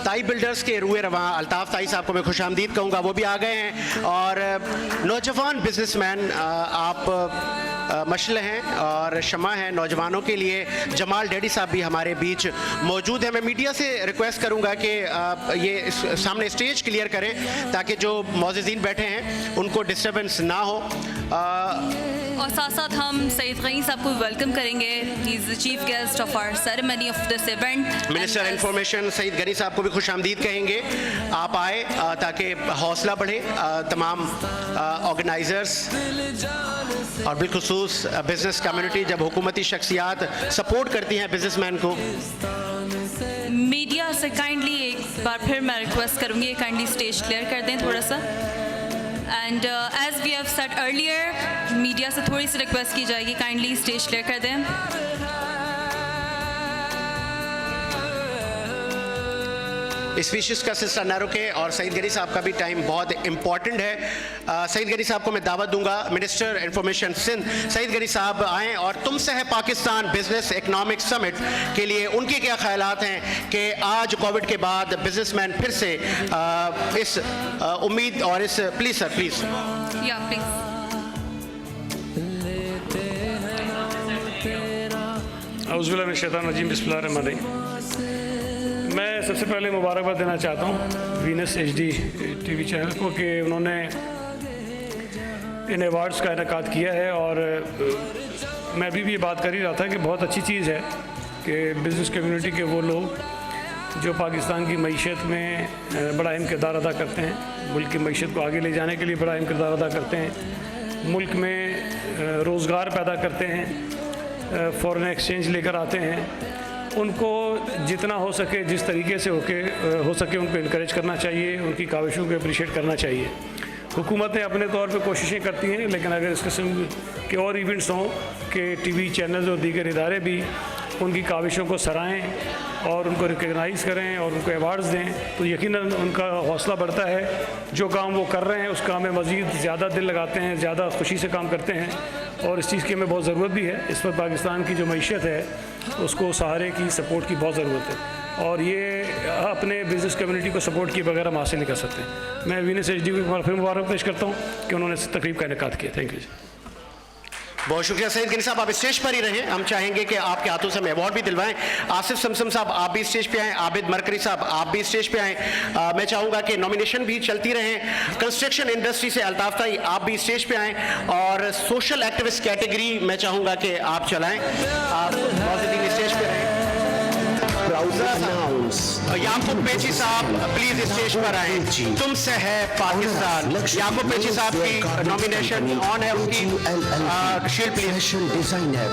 ताई बिल्डर्स के रूए रवां अल्ताफ़ ताई साहब को मैं खुश आमदीद कहूँगा, वो भी आ गए हैं। और नौजवान बिजनेसमैन आप मशल हैं और शमा हैं नौजवानों के लिए। जमाल डैडी साहब भी हमारे बीच मौजूद हैं। मैं मीडिया से रिक्वेस्ट करूँगा कि ये सामने स्टेज क्लियर करें ताकि जो मौजूदीन बैठे हैं उनको डिस्टर्बेंस ना हो। और साथ साथ हम सईद गनी साहब को वेलकम करेंगे। He is the chief guest of our ceremony of this event. Minister information Saeed Ghani साहब को भी खुश आमदीद कहेंगे। आप आए ताकि हौसला बढ़े तमाम ऑर्गेनाइजर्स और बिलखुसूस बिजनेस कम्युनिटी। जब हुकूमती शख्सियात सपोर्ट करती हैं बिजनेसमैन को। मीडिया से काइंडली एक बार फिर मैं रिक्वेस्ट करूँगी काइंडली स्टेज क्लियर कर दें थोड़ा सा। And as we have said earlier, media से थोड़ी सी रिक्वेस्ट की जाएगी काइंडली स्टेज क्लियर कर दें। स्पीचेस का सिलसिला न रुके और सईद गनी साहब का भी टाइम बहुत इंपॉर्टेंट है। सईद गनी साहब को मैं दावत दूंगा। मिनिस्टर इंफॉर्मेशन सिंध सईद गनी साहब आएँ और तुमसे है पाकिस्तान बिजनेस इकनॉमिक समिट के लिए उनके क्या ख्यालात हैं कि आज कोविड के बाद बिजनेसमैन फिर से इस उम्मीद और इस प्लीज़ सर प्लीज़ या प्लीज़। औज़ुबिल्लाहि मिनश शैतानिर रजीम, बिस्मिल्लाहिर रहमानिर रहीम। मैं सबसे पहले मुबारकबाद देना चाहता हूँ वीनस HD TV चैनल को कि उन्होंने इन अवार्ड्स का इनेकाद किया है। और मैं अभी भी ये बात कर ही रहा था कि बहुत अच्छी चीज़ है कि बिज़नेस कम्युनिटी के वो लोग जो पाकिस्तान की मईशत में बड़ा अहम किरदार अदा करते हैं, मुल्क की मईशत को आगे ले जाने के लिए बड़ा अहम किरदार अदा करते हैं, मुल्क में रोज़गार पैदा करते हैं, फ़ॉरेन एक्सचेंज लेकर आते हैं, उनको जितना हो सके जिस तरीके से हो सके उनको इनकरेज करना चाहिए, उनकी काविशों को अप्रिशिएट करना चाहिए। हुकूमतें अपने तौर पे कोशिशें करती हैं, लेकिन अगर इस किस्म के और इवेंट्स हों कि TV चैनल्स और दीगर इदारे भी उनकी काविशों को सराहें और उनको रिकगनाइज़ करें और उनको अवार्ड्स दें तो यकीनन उनका हौसला बढ़ता है। जो काम वो कर रहे हैं उस काम में मज़ीद ज़्यादा दिल लगाते हैं, ज़्यादा खुशी से काम करते हैं और इस चीज़ की हमें बहुत ज़रूरत भी है। इस वक्त पाकिस्तान की जो मईशत है उसको सहारे की, सपोर्ट की बहुत ज़रूरत है और ये अपने बिज़नेस कम्युनिटी को सपोर्ट किए बगैर हम हासिल नहीं कर सकते। मैं वीनस HD को फिर मुबारक पेश करता हूँ कि उन्होंने इस तकरीब का इनेकाद किया। Thank you. बहुत शुक्रिया सईद गनी साहब, आप स्टेज पर ही रहें। हम चाहेंगे कि आपके हाथों से हम अवार्ड भी दिलवाएं। आसिफ समसम साहब आप भी स्टेज पे आएँ, आबिद मरकरी साहब आप भी स्टेज पे आएँ। मैं चाहूँगा कि नॉमिनेशन भी चलती रहें। कंस्ट्रक्शन इंडस्ट्री से अल्ताफ़ ताई आप भी स्टेज पे आएँ और सोशल एक्टिविस्ट कैटेगरी मैं चाहूँगा कि आप चलाएँ। आप मौजूदीन स्टेज पे रहें। याकूब पेची साहब प्लीज स्टेज पर आए। तुमसे है पाकिस्तान, याकूब पेची साहब की नॉमिनेशन ऑन है। उनकी shield please. Fashion designer,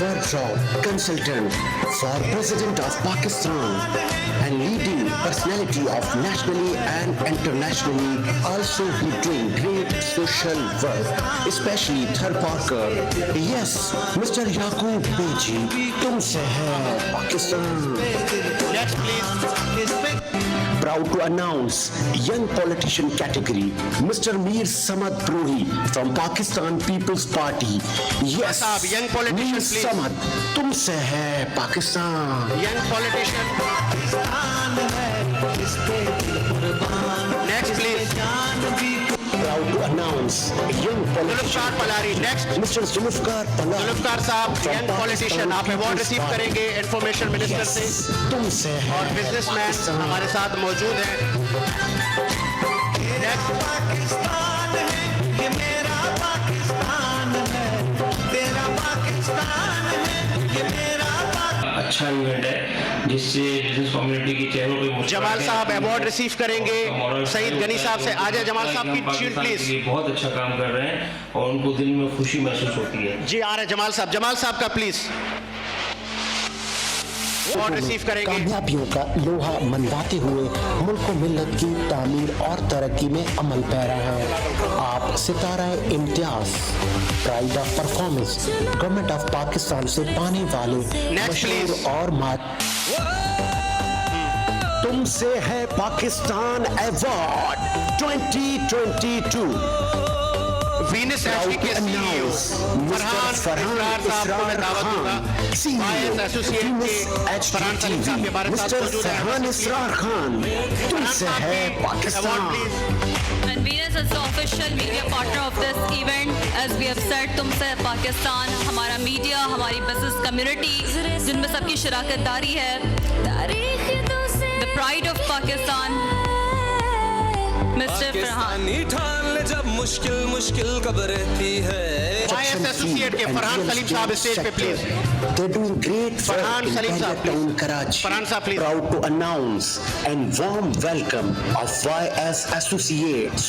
wardrobe consultant for president of Pakistan and leading personality of nationally and internationally. Also he doing great social work, especially Thar Parker. Yes, Mr. Yaqub Pechi, तुमसे है Pakistan. Next please. Proud to announce young politician category, Mr. Mir Samad Puri from Pakistan People's Party. Yes, young politician Mir please. Samad, तुमसे है Pakistan. Young politician. Next please. Proud to announce young politician. Zulfiqar Palari next. Mr. Zulfikar Pallari. Zulfiqar साहब young politician, आप award receive करेंगे information minister से। तुमसे है और businessman हमारे साथ मौजूद हैं। पाकिस्तान है ये मेरा पाकिस्तान है, तेरा पाकिस्तान है ये मेरा अच्छा इवेंट है जिससे बिजनेस कम्युनिटी की चेहरों पे जमाल साहब अवार्ड रिसीव करेंगे सईद गनी साहब से। आ जाए जमाल साहब की शील्ड प्लीज। बहुत अच्छा काम कर रहे हैं और उनको दिल में खुशी महसूस होती है। जी आ रहे जमाल साहब का प्लीज अवार्ड रिसीव करेंगे। कामयाबियों का लोहा मनवाते हुए मुल्क को मिल्लत की तामीर और तरक्की में अमल पैरा है। आप Sitara Imtiaz, pride of performance, government of Pakistan से पाने वाले मशहूर और तुमसे है Pakistan award 2022। Venus proud HD to के CEO announce Mr. Farhan Israr Khan, CEO, Venus Farhan Saleem साहब के बारे HDTV, में साथ Mr. मौजूद हैं। Farhan Israr Khan, तुमसे है Pakistan. And Venus is the official media partner of this event. As we have said, तुमसे है पाकिस्तान, हमारा मीडिया, हमारी बिजनेस कम्युनिटी, जिनमें सबकी शराकत दारी है. The pride of Pakistan, Mr. Farhan. Pakistani ठान ले जब मुश्किल मुश्किल कब रहती है YS एसोसिएट के फरहान सलीम साहब स्टेज पे please. They're doing great work Farhan in Salim साहब, Town, please. Karachi. Farhan साहब, please. Proud to announce and warm welcome of YS Associates,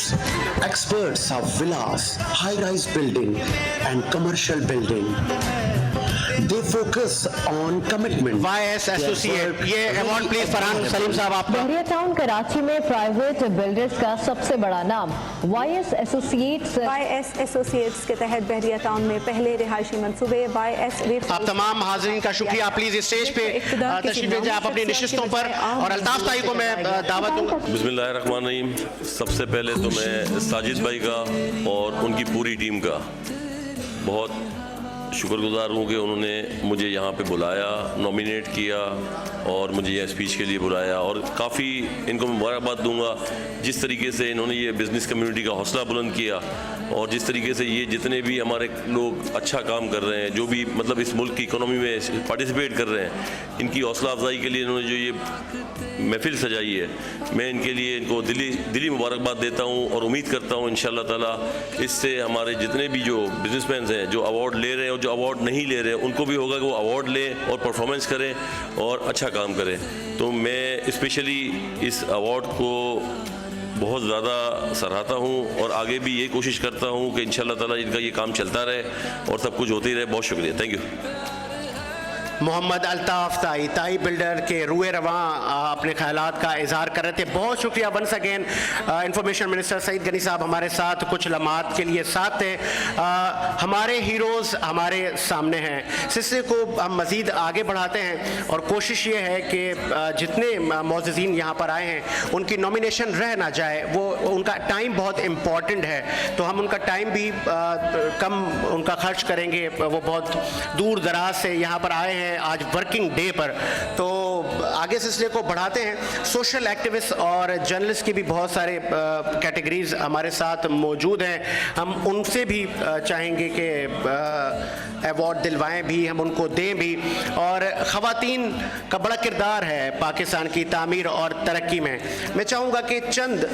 experts of villas, high-rise building and commercial building. They focus on commitment. YS associate, ये award please Farhan Saleem साहब आपका. बहरिया town Karachi में private builders का सबसे बड़ा नाम YS associates YS associates के तहत बहरिया टाउन में पहले रिहायशी मंसूबे YS आप तमाम हाजरीन का शुक्रिया. प्लीज स्टेज पे तशरीफ ले जाए आप अपनी नशिस्तों पर. और अल्ताफ ताई को मैं दावत दूंगा. बिस्मिल्लाहिर्रहमानिर्रहीम. सबसे पहले तो मैं साजिद भाई का और उनकी पूरी टीम का बहुत शुक्रगुजार हूँ कि उन्होंने मुझे यहाँ पे बुलाया, नॉमिनेट किया और मुझे यह स्पीच के लिए बुलाया. और काफ़ी इनको मुबारकबाद दूंगा जिस तरीके से इन्होंने ये बिज़नेस कम्युनिटी का हौसला बुलंद किया और जिस तरीके से ये जितने भी हमारे लोग अच्छा काम कर रहे हैं, जो भी मतलब इस मुल्क की इकोनॉमी में पार्टिसिपेट कर रहे हैं, इनकी हौसला अफजाई के लिए इन्होंने जो ये महफिल सजाई है, मैं इनके लिए इनको दिली मुबारकबाद देता हूँ और उम्मीद करता हूँ इंशाअल्लाह ताला इससे हमारे जितने भी जो बिजनेसमैन हैं जो अवार्ड ले रहे हैं और जो अवार्ड नहीं ले रहे हैं उनको भी होगा कि वो अवार्ड लें और परफॉर्मेंस करें और अच्छा काम करें. तो मैं स्पेशली इस अवार्ड को बहुत ज़्यादा सराहता हूँ और आगे भी ये कोशिश करता हूँ कि इंशाअल्लाह ताला इनका ये काम चलता रहे और सब कुछ होते ही रहे. बहुत शुक्रिया. Thank you. मोहम्मद अल्ताफ ताई, ताई बिल्डर के रूए रवां अपने ख्यालात का इजहार कर रहे थे. बहुत शुक्रिया once again. Information minister Saeed Ghani साहब हमारे साथ कुछ लम्हात के लिए साथ थे. हमारे हीरोज़ हमारे सामने हैं. सिलसिले को हम मज़ीद आगे बढ़ाते हैं और कोशिश ये है कि जितने मौजूदीन यहाँ पर आए हैं उनकी नॉमिनेशन रह ना जाए. वो उनका टाइम बहुत इम्पॉर्टेंट है तो हम उनका टाइम भी कम उनका खर्च करेंगे. वो बहुत दूर दराज से यहाँ पर आए हैं आज वर्किंग डे पर. तो आगे सिलसिले को बढ़ाते हैं. सोशल एक्टिविस्ट और जर्नलिस्ट की भी बहुत सारे कैटेगरीज हमारे साथ मौजूद हैं. हम उनसे भी चाहेंगे कि अवार्ड दिलवाएं भी, हम उनको दें भी. और ख़वातीन का बड़ा किरदार है पाकिस्तान की तामीर और तरक्की में. मैं चाहूँगा कि चंद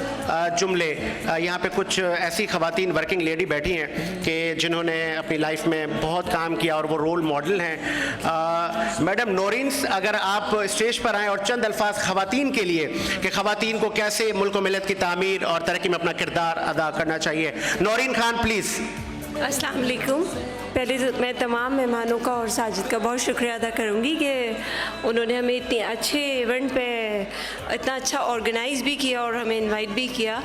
जुमले यहाँ पे कुछ ऐसी ख़वातीन वर्किंग लेडी बैठी हैं कि जिन्होंने अपनी लाइफ में बहुत काम किया और वो रोल मॉडल हैं. मैडम नौरीन, अगर आप स्टेज पर आएँ और चंद अल्फाज ख़वातीन के लिए कि ख़वातीन को कैसे मुल्क व मिल्लत की तामीर और तरक्की में अपना किरदार अदा करना चाहिए. नौरीन खान प्लीज़. अस्सलाम वालेकुम. पहले तो मैं तमाम मेहमानों का और साजिद का बहुत शुक्रिया अदा करूंगी कि उन्होंने हमें इतने अच्छे इवेंट पे इतना अच्छा ऑर्गेनाइज़ भी किया और हमें इनवाइट भी किया.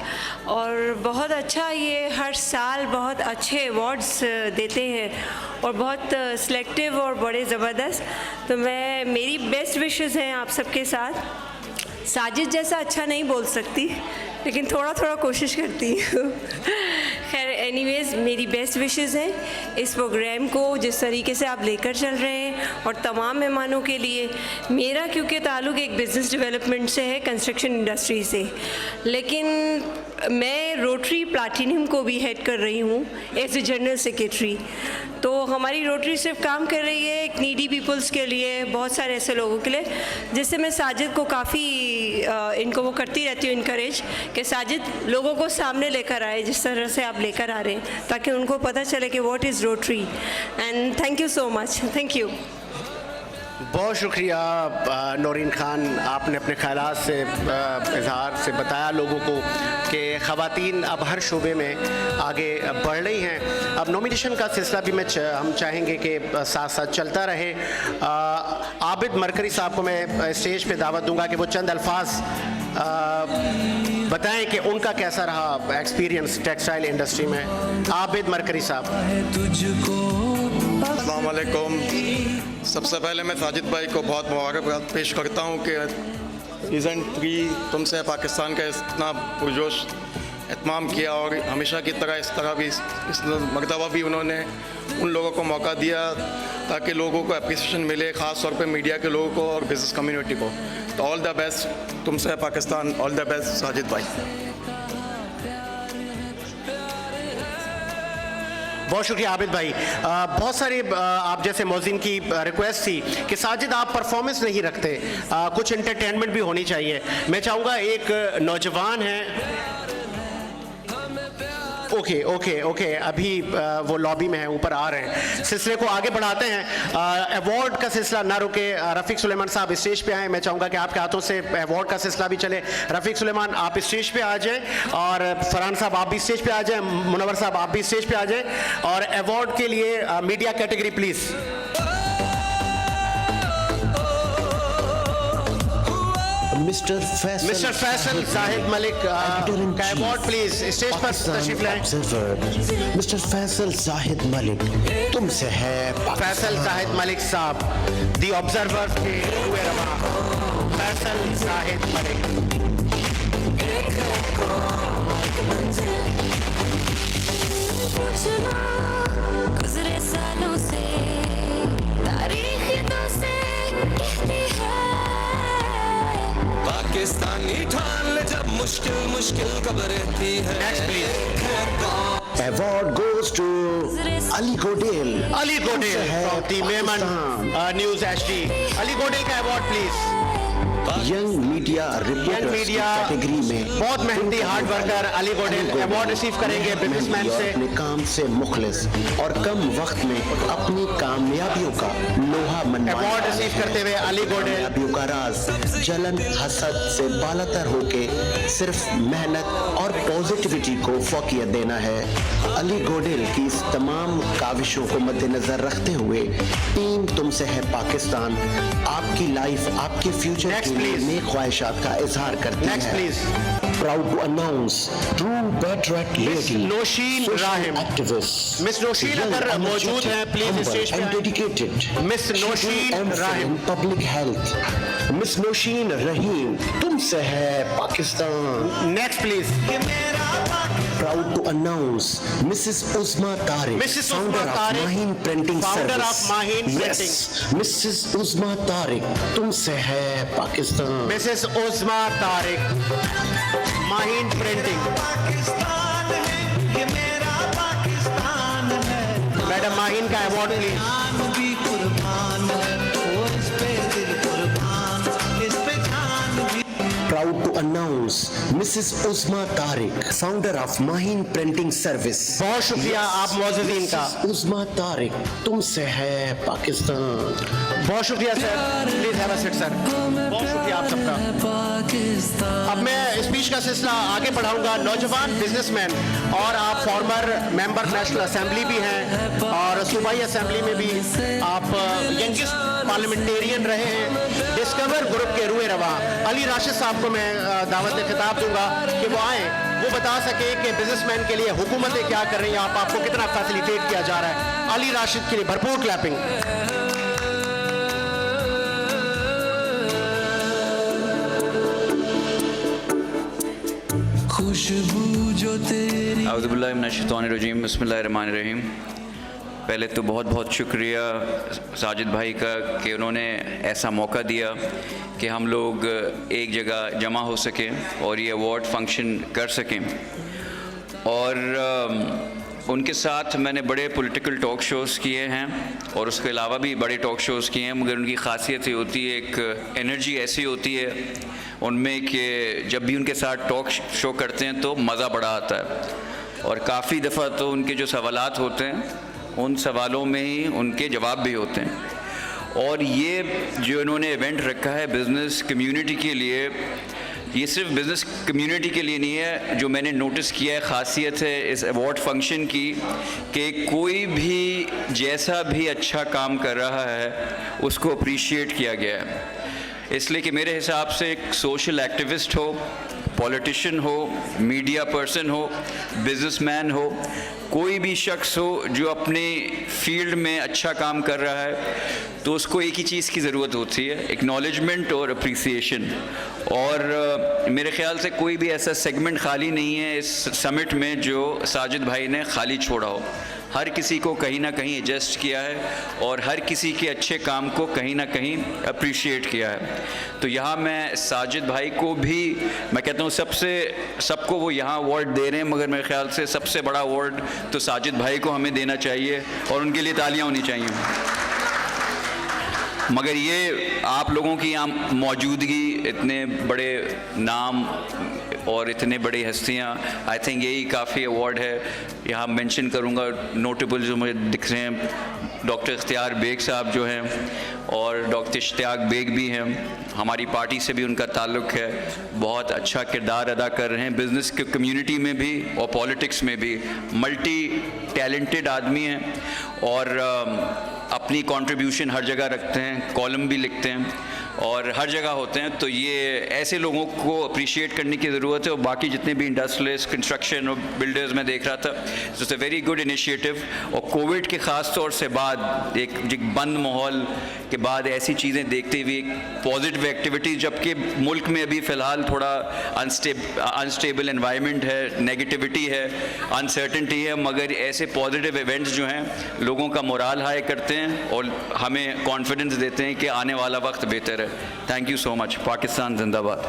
और बहुत अच्छा, ये हर साल बहुत अच्छे अवार्ड्स देते हैं और बहुत सिलेक्टिव और बड़े ज़बरदस्त. तो मेरी बेस्ट विशेस हैं आप सबके साथ. साजिद जैसा अच्छा नहीं बोल सकती लेकिन थोड़ा थोड़ा कोशिश करती हूँ. खैर एनीवेज़ मेरी बेस्ट विशेस हैं इस प्रोग्राम को जिस तरीके से आप लेकर चल रहे हैं. और तमाम मेहमानों के लिए मेरा क्योंकि ताल्लुक़ एक बिज़नेस डेवलपमेंट से है, कंस्ट्रक्शन इंडस्ट्री से, लेकिन मैं रोटरी प्लैटिनम को भी हेड कर रही हूँ एज ए जनरल सेक्रेटरी. तो हमारी रोटरी सिर्फ काम कर रही है एक नीडी पीपल्स के लिए, बहुत सारे ऐसे लोगों के लिए, जिससे मैं साजिद को काफ़ी इनको वो करती रहती हूँ इनकरेज कि साजिद लोगों को सामने लेकर आए जिस तरह से आप लेकर आ रहे हैं, ताकि उनको पता चले कि what is rotary. And thank you so much. Thank you. बहुत शुक्रिया नौरीन खान, आपने अपने ख्यालात से इजहार से बताया लोगों को कि ख़वातीन अब हर शोबे में आगे बढ़ रही हैं. अब नॉमिनेशन का सिलसिला भी हम चाहेंगे कि साथ साथ चलता रहे. आबिद मरकरी साहब को मैं स्टेज पे दावत दूंगा कि वो चंद अल्फाज बताएं कि उनका कैसा रहा एक्सपीरियंस टेक्सटाइल इंडस्ट्री में. आबिद मरकरी साहब. अस्सलाम वालेकुम. सबसे पहले मैं साजिद भाई को बहुत मुबारकबाद पेश करता हूँ कि सीज़न 3 तुमसे पाकिस्तान का इतना पुरजोश एहतमाम किया और हमेशा की तरह इस तरह भी इस मरतबा भी उन्होंने उन लोगों को मौका दिया ताकि लोगों को अप्रिसिएशन मिले, ख़ास तौर पे मीडिया के लोगों को और बिज़नेस कम्युनिटी को। तो ऑल द बेस्ट, तुमसे है Pakistan, all the best Sajid भाई। बहुत शुक्रिया आबिद भाई। बहुत सारे आप जैसे मौज़िन की रिक्वेस्ट थी कि साजिद आप परफॉर्मेंस नहीं रखते, कुछ एंटरटेनमेंट भी होनी चाहिए। मैं चाहूँगा एक नौजवान है, ओके अभी वो लॉबी में है, ऊपर आ रहे हैं। सिलसिले को आगे बढ़ाते हैं। अवार्ड का सिलसिला ना रुके। रफ़ीक सुलेमान साहब स्टेज पे आए। मैं चाहूँगा कि आपके हाथों से अवार्ड का सिलसिला भी चले। रफ़ीक सुलेमान आप स्टेज पे आ जाएं और फरहान साहब आप भी स्टेज पे आ जाएं, मुनव्वर साहब आप भी स्टेज पे आ जाएं और अवार्ड के लिए media category please. Mister Faisal Shahid Malik का अवार्ड प्लीज स्टेज पर तशरीफ लाएं। मिस्टर फैसल जाहिद मलिक, तुमसे है फैसल जाहिद मलिक साहब, दी ऑब्जर्वर के हुए रवा। फैसल जाहिद मलिक। गुज़रे सालों से तारीख़ तो से कहती है पाकिस्तानी ठान ले जब मुश्किल मुश्किल कब रहती है। Award goes to Ali Godel. Ali Godel from the Mehman News HD. Ali Godel का award please. Young media reporters category में बहुत मेहनती hard worker Ali Godel award receive करेंगे बिजनेसमैन से। अपने काम से मुखलिस और कम वक्त में अपनी कामयाबियों का लोहा मनवाने अवार्ड रिसीव करते हुए अली गोडेल। कामयाबियों का राज जलन हसद से बालातर होके सिर्फ मेहनत और पॉजिटिविटी को फौकियत देना है। अली गोडेल की इस तमाम काविशों को मद्देनजर रखते हुए टीम तुमसे है पाकिस्तान आपकी लाइफ आपके फ्यूचर की नई ख्वाहिशात का इजहार करती है। Proud to announce true patriot lady Nausheen Rahim activist miss Nausheen अगर मौजूद हैं प्लीज स्टेज पे and dedicated miss Nausheen Rahim public health miss Nausheen Rahim तुमसे है Pakistan. Next please. Proud to announce Mrs. Uzma Tariq, Mrs. founder Uzma of Tariq, Maheen Printing founder Service. of Maheen Printing. Yes, Mrs. Uzma Tariq, तुमसे है Pakistan. Mrs Uzma Tariq, Maheen printing. Madam Maheen का award please. Proud to announce Mrs. Uzma Tariq, founder of Maheen Printing Service. बहुत शुक्रिया आप मौजूदीन का। उस्मा तारिक तुमसे है पाकिस्तान। बहुत शुक्रिया sir, please have a seat sir. बहुत शुक्रिया आप सबका। अब मैं स्पीच का सिलसिला आगे बढ़ाऊंगा। नौजवान बिजनेसमैन और आप फॉर्मर मेंबर नेशनल असेंबली भी हैं और सूबाई असेंबली में भी आप यंगेस्ट पार्लियामेंटेरियन रहे हैं। डिस्कवर ग्रुप के रुए रवा अली राशिद साहब को मैं दावत खिताब दूंगा कि वो आए, वो बता सके कि बिजनेसमैन के लिए हुकूमतें क्या कर रही हैं, आपको कितना फैसिलिटेट किया जा रहा है। अली राशिद के लिए भरपूर क्लैपिंग। खुशबू जो तेरी औज़ुबिल्लाहि मिनश्शैतानिर्रजीम बिस्मिल्लाहिर्रहमानिर्रहीम। पहले तो बहुत बहुत शुक्रिया साजिद भाई का कि उन्होंने ऐसा मौका दिया कि हम लोग एक जगह जमा हो सकें और ये अवार्ड फंक्शन कर सकें। और उनके साथ मैंने बड़े पॉलिटिकल टॉक शोज़ किए हैं और उसके अलावा भी बड़े टॉक शोज़ किए हैं, मगर उनकी ख़ासियत ये होती है, एक एनर्जी ऐसी होती है उनमें कि जब भी उनके साथ टॉक शो करते हैं तो मज़ा बड़ा आता है। और काफ़ी दफ़ा तो उनके जो सवालात होते हैं उन सवालों में ही उनके जवाब भी होते हैं। और ये जो इन्होंने इवेंट रखा है बिज़नेस कम्युनिटी के लिए, ये सिर्फ बिज़नेस कम्युनिटी के लिए नहीं है। जो मैंने नोटिस किया है ख़ासियत है इस अवार्ड फंक्शन की कि कोई भी जैसा भी अच्छा काम कर रहा है उसको अप्रिशिएट किया गया है। इसलिए कि मेरे हिसाब से एक सोशल एक्टिविस्ट हो, पॉलिटिशियन हो, मीडिया पर्सन हो, बिजनेसमैन हो, कोई भी शख्स हो जो अपने फील्ड में अच्छा काम कर रहा है, तो उसको एक ही चीज़ की ज़रूरत होती है, एक्नॉलेजमेंट और अप्रिसिएशन। और मेरे ख़्याल से कोई भी ऐसा सेगमेंट खाली नहीं है इस समिट में जो साजिद भाई ने खाली छोड़ा हो। हर किसी को कहीं ना कहीं एडजस्ट किया है और हर किसी के अच्छे काम को कहीं ना कहीं अप्रिशिएट किया है। तो यहाँ मैं साजिद भाई को भी मैं कहता हूँ सबको वो यहाँ अवार्ड दे रहे हैं, मगर मेरे ख्याल से सबसे बड़ा अवार्ड तो साजिद भाई को हमें देना चाहिए और उनके लिए तालियाँ होनी चाहिए। मगर ये आप लोगों की यहाँ मौजूदगी, इतने बड़े नाम और इतने बड़ी हस्तियाँ, आई थिंक यही काफ़ी अवार्ड है। यहाँ मेंशन करूँगा नोटेबल जो मुझे दिख रहे हैं, डॉक्टर इख्तियार बेग साहब जो हैं और डॉक्टर इश्तियाक बेग भी हैं, हमारी पार्टी से भी उनका ताल्लुक़ है, बहुत अच्छा किरदार अदा कर रहे हैं बिज़नेस के कम्युनिटी में भी और पॉलिटिक्स में भी, मल्टी टैलेंटेड आदमी हैं और अपनी कंट्रीब्यूशन हर जगह रखते हैं, कॉलम भी लिखते हैं और हर जगह होते हैं। तो ये ऐसे लोगों को अप्रिशिएट करने की ज़रूरत है। और बाकी जितने भी इंडस्ट्रियलिस्ट, कंस्ट्रक्शन और बिल्डर्स में देख रहा था, it's a very good initiative. और कोविड के ख़ास तौर से बाद एक बंद माहौल के बाद ऐसी चीज़ें देखते हुए एक पॉजिटिव एक्टिविटी, जबकि मुल्क में अभी फ़िलहाल थोड़ा अनस्टेबल एनवायरनमेंट है, नेगेटिविटी है, अनसर्टेनिटी है, मगर ऐसे पॉजिटिव इवेंट्स जो हैं लोगों का मोराल हाई करते हैं और हमें कॉन्फिडेंस देते हैं कि आने वाला वक्त बेहतर है। Thank you so much. Pakistan जिंदाबाद।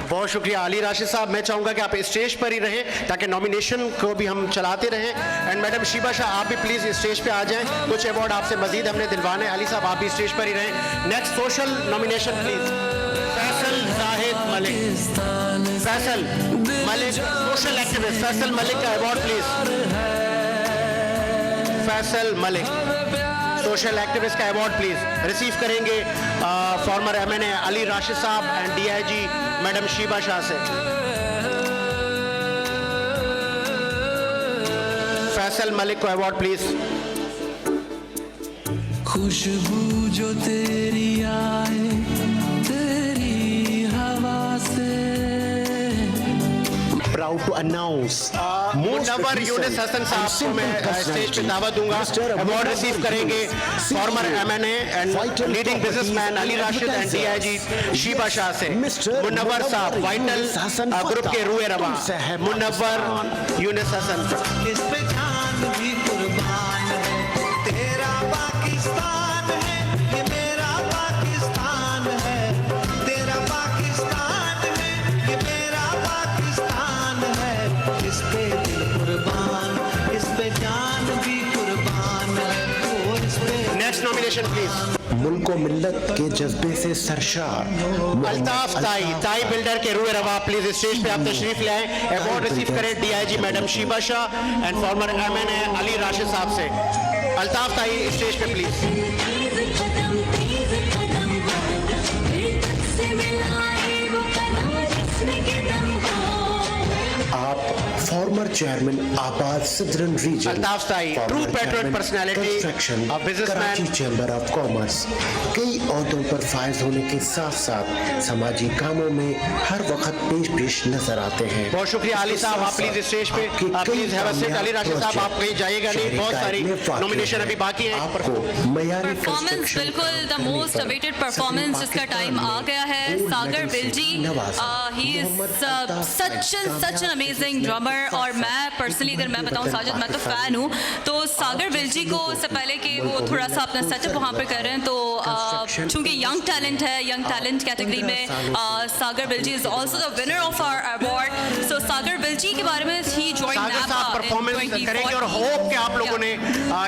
बहुत शुक्रिया अली राशिद साहब। मैं चाहूँगा कि आप स्टेज पर ही रहें ताकि नॉमिनेशन को भी हम चलाते रहें। एंड मैडम शीबा शाह आप भी प्लीज़ स्टेज पे आ जाएं, कुछ अवार्ड आपसे मजीद हमने दिलवाने। अली साहब आप भी स्टेज पर ही रहें। Next social nomination please Faisal Zahid Malik. Faisal Malik social activist, Faisal Malik का award please. Faisal Malik social activist का अवार्ड प्लीज रिसीव करेंगे former MNA Ali Rashid sahab and DIG madam Sheeba Shah से। फैसल मलिक को अवार्ड प्लीज। खुशबू जो तेरी आए तेरी हवा से। Proud to announce Munawwar Younis Hasan साहब को मैं स्टेज पे दावत दूंगा। अवार्ड रिसीव करेंगे former MNA and leading businessman Ali Rashid and DIG Sheeba Shah से। मुनव्वर साहब वाइटल ग्रुप के रूए रवा। मुनव्वर यूनिस हसन। इस पे जान भी कुर्बान है, तेरा पाकिस्तान है, ये मेरा पाकिस्तान है, तेरा पाकिस्तान है, ये मेरा पाकिस्तान है। इस पे दिल कुर्बान, इस पे जान भी कुर्बान है, और इस पे। Next nomination please. मुल्क व मिल्लत के जज्बे से सरशार अल्ताफ ताई बिल्डर के रूए रवा प्लीज स्टेज पे आप तशरीफ ले आए। अवार्ड रिसीव करें DIG madam Sheeba Shah and former MNA Ali Rashid साहब से। अल्ताफ ताई स्टेज पे प्लीज। आप former chairman ABAD southern region Altaf Tai true patriot personality construction of businessman Karachi chamber of commerce कई ओहदों पर फायज होने के साथ साथ समाजी कामों में हर वक्त पेश नजर आते हैं। बहुत शुक्रिया अली साहब। आप प्लीज स्टेज पे please have a seat. Ali Rashid साहब आप कहीं जाइएगा नहीं, बहुत सारी नॉमिनेशन अभी बाकी है। परफॉर्मेंस बिल्कुल द मोस्ट अवेटेड परफॉर्मेंस जिसका टाइम आ गया है। Sagar Bilji he is such an amazing drummer और मैं पर्सनली अगर मैं बताऊं साजिद मैं तो फैन हूं। तो सागर बिलजी को उससे पहले कि वो थोड़ा सा अपना सेटअप वहां पर कर रहे हैं, तो चूंकि यंग टैलेंट है, यंग टैलेंट कैटेगरी में Sagar Bilji is also the winner of our award. So Sagar Bilji के बारे में ही जॉइन नैपा परफॉर्मेंस करेंगे और होप कि आप लोगों ने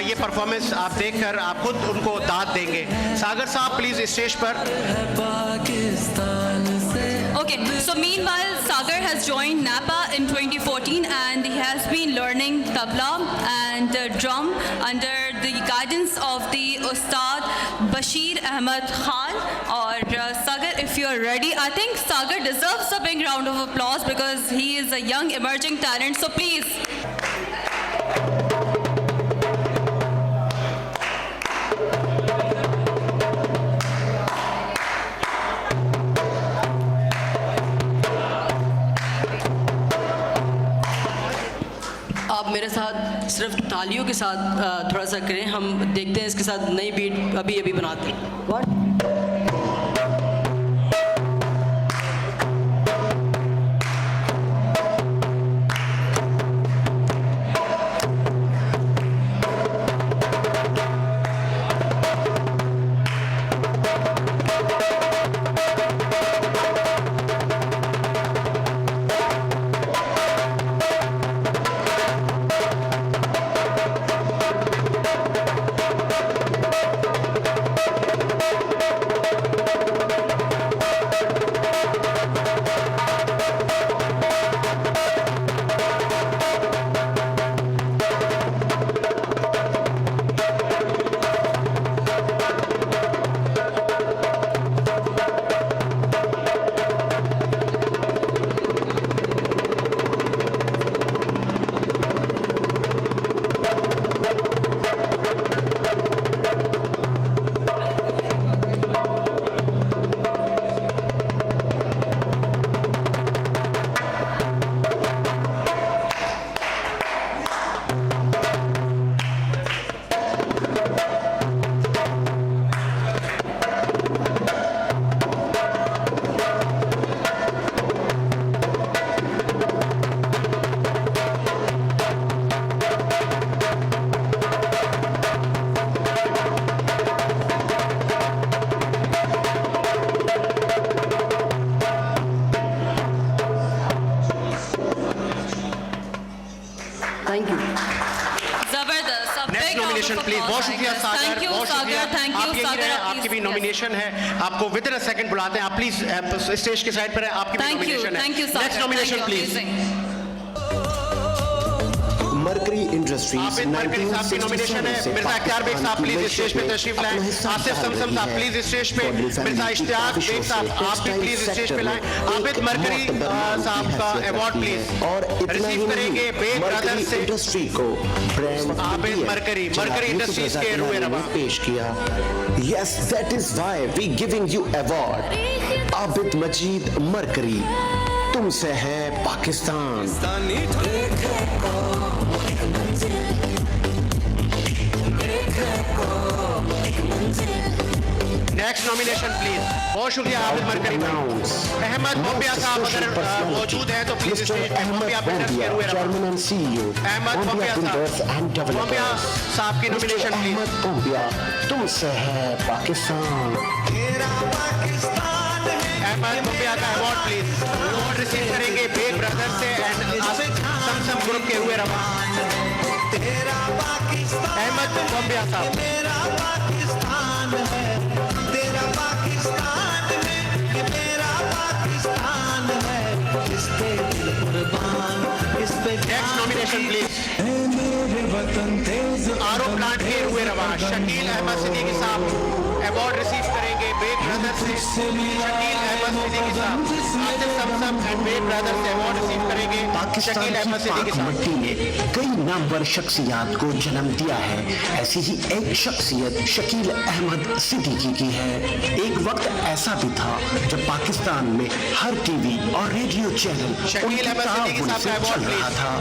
ये परफॉर्मेंस आप देखकर आप खुद उनको दाद देंगे। सागर साहब प्लीज स्टेज पर। Okay, so meanwhile, Sagar has joined NAPA in 2014 and he has been learning tabla and drum under the guidance of the Ustad Bashir Ahmed Khan. Or Sagar, if you're ready, I think Sagar deserves a big round of applause because he is a young emerging talent. So please. मेरे साथ सिर्फ तालियों के साथ थोड़ा सा करें, हम देखते हैं इसके साथ नई बीट अभी अभी बनाते हैं। प्लीज बहुत शुक्रिया सागर, बहुत शुक्रिया। आप यही रहे, आपकी भी नॉमिनेशन है, आपको विद इन अ सेकंड बुलाते हैं। आप प्लीज स्टेज के साइड पर है, आपकी भी नॉमिनेशन है। Next nomination please. Mercury industries mercury साहब की नॉमिनेशन है। मिर्जा अख्तियार बेग साहब प्लीज स्टेज पे तशरीफ लाएं। आसिफ समसम साहब प्लीज स्टेज पे। मिर्जा इश्तियाक बेग साहब आप भी प्लीज स्टेज पे लाएं। आबिद मरकरी साहब का अवार्ड प्लीज और रिसीव करेंगे बेग ब्रदर्स से। इंडस्ट्री को ब्रांड आबिद मरकरी इंडस्ट्रीज के रूए रवा पेश किया। Yes, that is why we giving you award Abid Majeed Mercury. तुमसे है पाकिस्तान। Next nomination please. बहुत शुक्रिया आबिद मरकरी। अहमद बोम्बिया साहब अगर मौजूद हैं तो प्लीज स्टेज पे। बोम्बिया बिल्डर्स के रूए रवा। अहमद बोम्बिया साहब, बोम्बिया साहब की नॉमिनेशन प्लीज। अहमद बोम्बिया, तुमसे है पाकिस्तान। अहमद बोम्बिया का अवार्ड प्लीज। अवार्ड रिसीव करेंगे बेग ब्रदर्स से एंड आसिफ समसम ग्रुप के हुए रवा। अहमद बोम्बिया साहब। मेरा पाकिस्तान है, तेरा पाकिस्तान है, ये मेरा पाकिस्तान है, इस पे दिल कुर्बान, इस पे नेक्स्ट नॉमिनेशन प्लीज। मेरे वतन तेज आरो प्लांट के हुए रवा शकील अहमद सिद्दीकी साहब अवार्ड रिसीव करेंगे बेग ब्रदर्स से। शकील अहमद सिद्दीकी साहब आसिफ समसम एंड बेग ब्रदर्स से अवार्ड रिसीव करेंगे शकील अहमद सिद्दीकी साहब। मिट्टी ने कई नामवर शख्सियात को जन्म दिया है, ऐसी ही एक शख्सियत शकील अहमद सिद्दीकी की है। एक वक्त ऐसा भी था जब पाकिस्तान में हर टीवी और रेडियो चैनल शकील अहमद सिद्दीकी साहब का चल रहा था।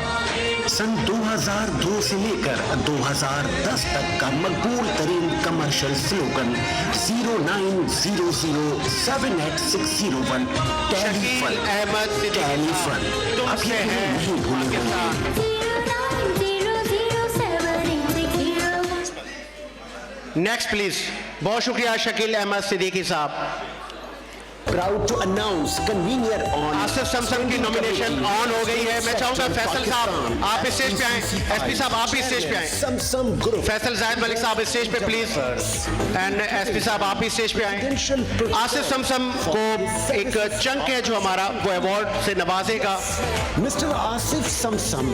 सन 2002 से लेकर 2010 तक का मकबूल तरीन कमर्शियल स्लोगन 0900786001 शकील अहमद सिद्दीकी साहब तुमसे है पाकिस्तान। Next please. बहुत शुक्रिया शकील अहमद सिद्दीकी साहब। Proud to announce convener on Asif समसम की नॉमिनेशन ऑन हो गई है। मैं चाहूंगा फैसल साहब आप इस स्टेज पे आएं। एसपी साहब आप भी स्टेज पे आएं। समसम ग्रुप फैसल जाहिद मलिक साहब स्टेज पे प्लीज एंड एसपी साहब आप भी स्टेज पे आएं। आसिफ समसम को एक चंक है जो हमारा वो अवार्ड से नवाजेगा। मिस्टर आसिफ समसम,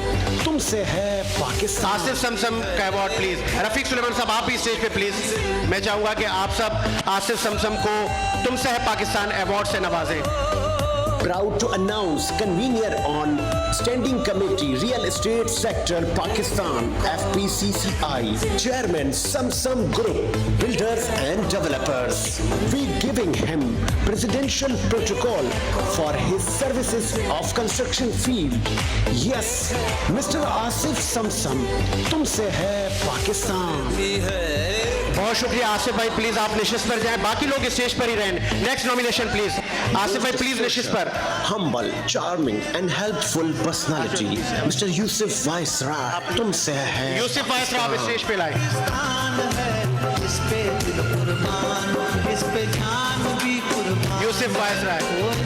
तुमसे है पाकिस्तान। आसिफ समसम का अवार्ड प्लीज। रफीक सुलेमान साहब आप भी स्टेज पे प्लीज। मैं चाहूंगा कि आप सब आसिफ समसम को तुमसे है पाकिस्तान अवार्ड से नवाजें। Proud to announce convener on Standing Committee Real Estate Sector Pakistan FPCCI, Chairman Samsung Group Builders and Developers. We giving him presidential protocol for his services of construction field. Yes, Mr. Asif Samsam, तुमसे है पाकिस्तान। बहुत शुक्रिया आसिफ भाई, please आप निशिस्त पर जाएं, बाकी लोग स्टेज पर ही रहें। नेक्स्ट नॉमिनेशन प्लीज आसिफ भाई, प्लीज निशिस्त पर। Humble, charming and helpful personality, Mr. Yusuf Vaisra, तुमसे है यूसुफ वाइसरा आप स्टेज पे लाएं। इस पे दिल कुर्बान, इस पे जान भी कुर्बान, यूसुफ वाइसरा,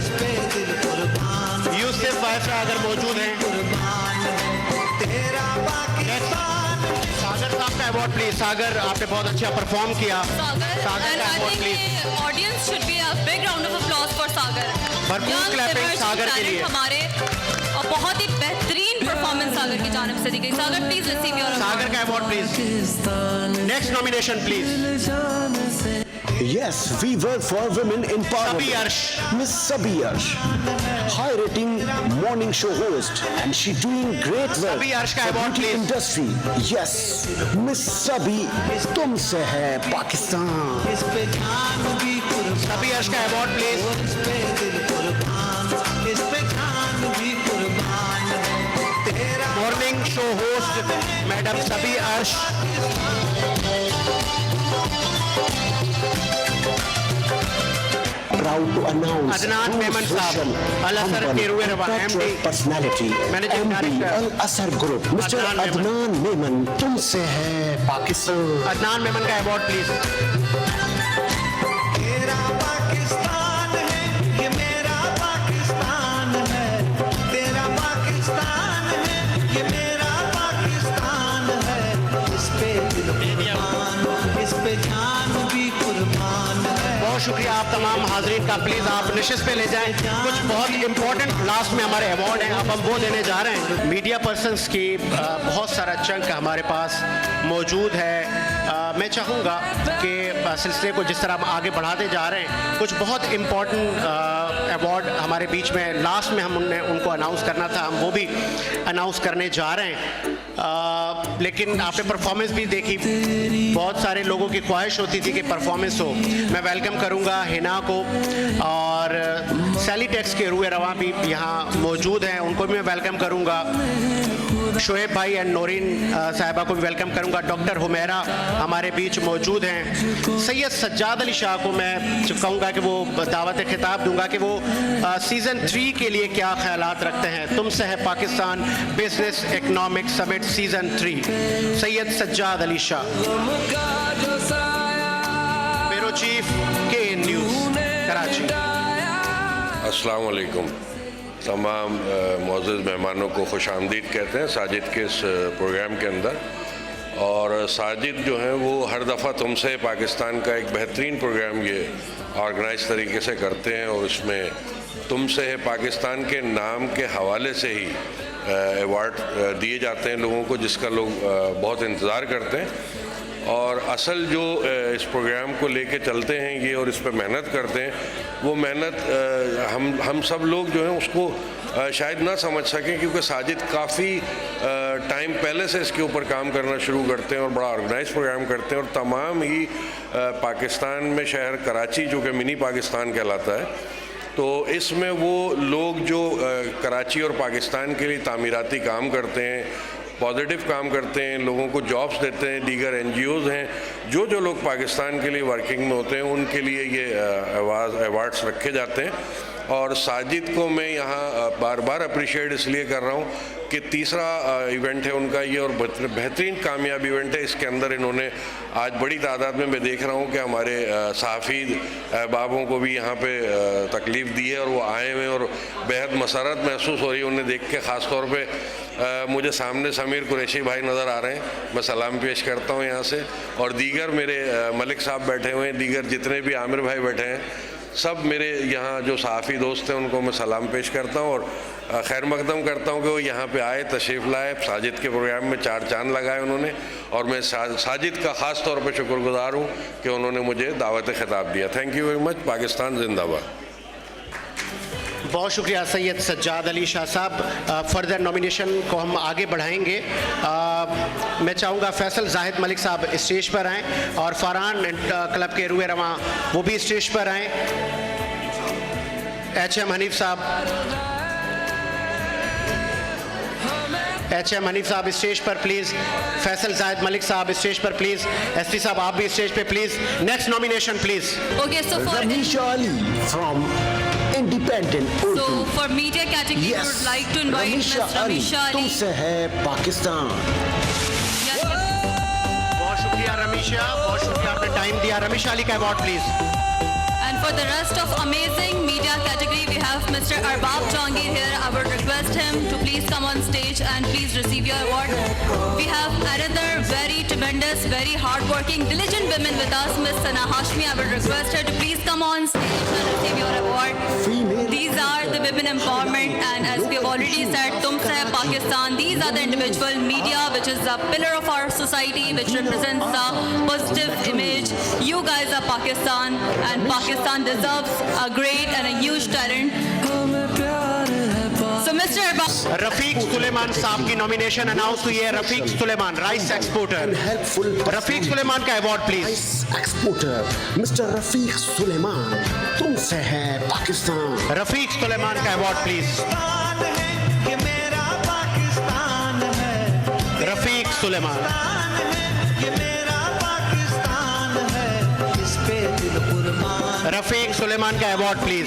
इस पे दिल कुर्बान, यूसुफ वाइसरा अगर मौजूद हैं, तेरा पाकिस्तान। सागर साहब का अवार्ड प्लीज। सागर, आपने बहुत अच्छा परफॉर्म किया। सागर का award please. Audience should be a big round of applause for Sagar. भरपूर Young क्लैपिंग emerging सागर के talent लिए। हमारे, और बहुत ही बेहतरीन परफॉर्मेंस सागर की जानिब से दी गई। सागर प्लीज रिसीव योर सागर का award please. Next nomination please. Yes, we work for women in power. Sabi Arsh. Miss Sabi Arsh, high rating morning show host, and she doing great work Sabi Arsh का for award, beauty please. industry. Yes, Miss Sabi, तुमसे है पाकिस्तान। इस पे जान भी कुर्बान, सभी अर्श का अवार्ड प्लीज। इस पे दिल कुर्बान, इस पे जान भी कुर्बान है। तेरा मॉर्निंग शो होस्ट मैडम सभी अर्श। Proud to announce Adnan Memon साहब, अल असर के रुए रवा MD, personality, Managing MD Director, अल असर ग्रुप, Mr. अदनान मेमन। अदनान मेमन, तुमसे है पाकिस्तान। अदनान मेमन का अवार्ड प्लीज। तेरा पाकिस्तान है, ये मेरा पाकिस्तान है। तेरा पाकिस्तान है, ये मेरा पाकिस्तान है। इस पे दिल कुर्बान, इस पे जान भी कुर्बान है। बहुत शुक्रिया आप तमाम हाजरीन का। प्लीज आप निशिस्त पे ले जाएं। कुछ बहुत इंपॉर्टेंट लास्ट में हमारे अवार्ड हैं, अब हम वो देने जा रहे हैं। मीडिया पर्सन्स की बहुत सारा चंक हमारे पास मौजूद है। मैं चाहूँगा कि सिलसिले को जिस तरह हम आगे बढ़ाते जा रहे हैं, कुछ बहुत इम्पोर्टेंट अवार्ड हमारे बीच में लास्ट में हम उनको अनाउंस करना था, हम वो भी अनाउंस करने जा रहे हैं। लेकिन आपने परफॉर्मेंस भी देखी, बहुत सारे लोगों की ख्वाहिश होती थी कि परफॉर्मेंस हो। मैं वेलकम करूंगा हिना को, और सैलीटेक्स के रूए रवा भी यहाँ मौजूद हैं, उनको भी मैं वेलकम करूंगा। शोएब भाई एंड नौरीन साहिबा को भी वेलकम करूंगा। डॉक्टर हुमैरा हमारे बीच मौजूद हैं। सैयद सज्जाद अली शाह को मैं कहूँगा कि वो दावत खिताब दूंगा कि वो सीज़न 3 के लिए क्या ख्यालात रखते हैं। तुमसे है Pakistan business economic summit season 3। Syed Sajjad Ali Shah, bureau chief के न्यूज़ कराची। अस्सलाम वालेकुम। तमाम मुअज़्ज़ज़ मेहमानों को खुश आमदीद कहते हैं साजिद के इस प्रोग्राम के अंदर। और साजिद जो हैं वो हर दफ़ा तुमसे पाकिस्तान का एक बेहतरीन प्रोग्राम ये ऑर्गेनाइज तरीके से करते हैं, और उसमें तुमसे है पाकिस्तान के नाम के हवाले से ही अवार्ड दिए जाते हैं लोगों को, जिसका लोग बहुत इंतज़ार करते हैं। और असल जो इस प्रोग्राम को लेके चलते हैं ये और इस पर मेहनत करते हैं, वो मेहनत हम सब लोग जो हैं उसको शायद ना समझ सकें, क्योंकि साजिद काफ़ी टाइम पहले से इसके ऊपर काम करना शुरू करते हैं और बड़ा ऑर्गेनाइज प्रोग्राम करते हैं। और तमाम ही पाकिस्तान में शहर कराची जो कि मिनी पाकिस्तान कहलाता है, तो इसमें वो लोग जो कराची और पाकिस्तान के लिए तामीराती काम करते हैं, पॉजिटिव काम करते हैं, लोगों को जॉब्स देते हैं, दीगर NGOs हैं, जो लोग पाकिस्तान के लिए वर्किंग में होते हैं उनके लिए ये अवार्ड्स रखे जाते हैं। और साजिद को मैं यहाँ बार बार अप्रिशिएट इसलिए कर रहा हूँ कि तीसरा इवेंट है उनका ये, और बेहतरीन कामयाब इवेंट है। इसके अंदर इन्होंने आज बड़ी तादाद में मैं देख रहा हूँ कि हमारे सहाफ़ी अहबाबों को भी यहाँ पे तकलीफ़ दी है, और वो आए हुए और बेहद मसरत महसूस हो रही है उन्हें देख के। ख़ास तौर पे मुझे सामने समीर कुरैशी भाई नज़र आ रहे हैं, मैं सलाम पेश करता हूँ यहाँ से। और दीगर मेरे मलिक साहब बैठे हुए हैं, दीगर जितने भी आमिर भाई बैठे हैं, सब मेरे यहाँ जो सहाफ़ी दोस्त हैं उनको मैं सलाम पेश करता हूँ और खैर मकदम करता हूँ कि वो यहाँ पे आए, तशरीफ़ लाए, साजिद के प्रोग्राम में चार चांद लगाए उन्होंने। और मैं साजिद का ख़ास तौर पे शुक्रगुज़ार हूँ कि उन्होंने मुझे दावत खिताब दिया। Thank you very much. Pakistan जिंदाबाद। बहुत शुक्रिया सैयद सज्जाद अली शाह साहब। फर्दर नॉमिनेशन को हम आगे बढ़ाएंगे। मैं चाहूँगा फैसल जाहिद मलिक साहब स्टेज पर आएँ और फरहान क्लब के रुए रवां वो भी स्टेज पर आएँ। HM हनीफ साहब, HM हनीफ साहब स्टेज पर प्लीज़। फैसल जाहिद मलिक साहब स्टेज पर प्लीज़। SP साहब आप भी स्टेज पे please. Next nomination please. Okay, so for Ramisha Ali from Independent Urdu. So for media category, we would like to invite Ms. Ramisha Ali. तुमसे है पाकिस्तान। बहुत शुक्रिया रमीशा, बहुत शुक्रिया आपने टाइम दिया। रमीशा अली का award please. And for the rest of amazing media category, we have Mr. Arbab Jahangir here. I would request him to please come on stage and please receive your award. We have another very tremendous, very hardworking, diligent women with us, Ms. Sana Hashmi. I would request her to please come on stage and receive your award. These are the women empowerment, and as we have already said, Tumse Hai Pakistan. These are the individual media, which is a pillar of our society, which represents a positive image. You guys are Pakistan, and Pakistan deserves a great and a huge talent. So Mr. Arbab. Rafiq Suleman sahab की nomination announce हुई है। Rafiq Suleman, rice exporter. Rafiq Suleman का award please. Exporter mister Rafiq Suleman, तुमसे है पाकिस्तान। रफीक सुलेमान का award please. Rafiq Suleman. Rafiq Suleman का award please.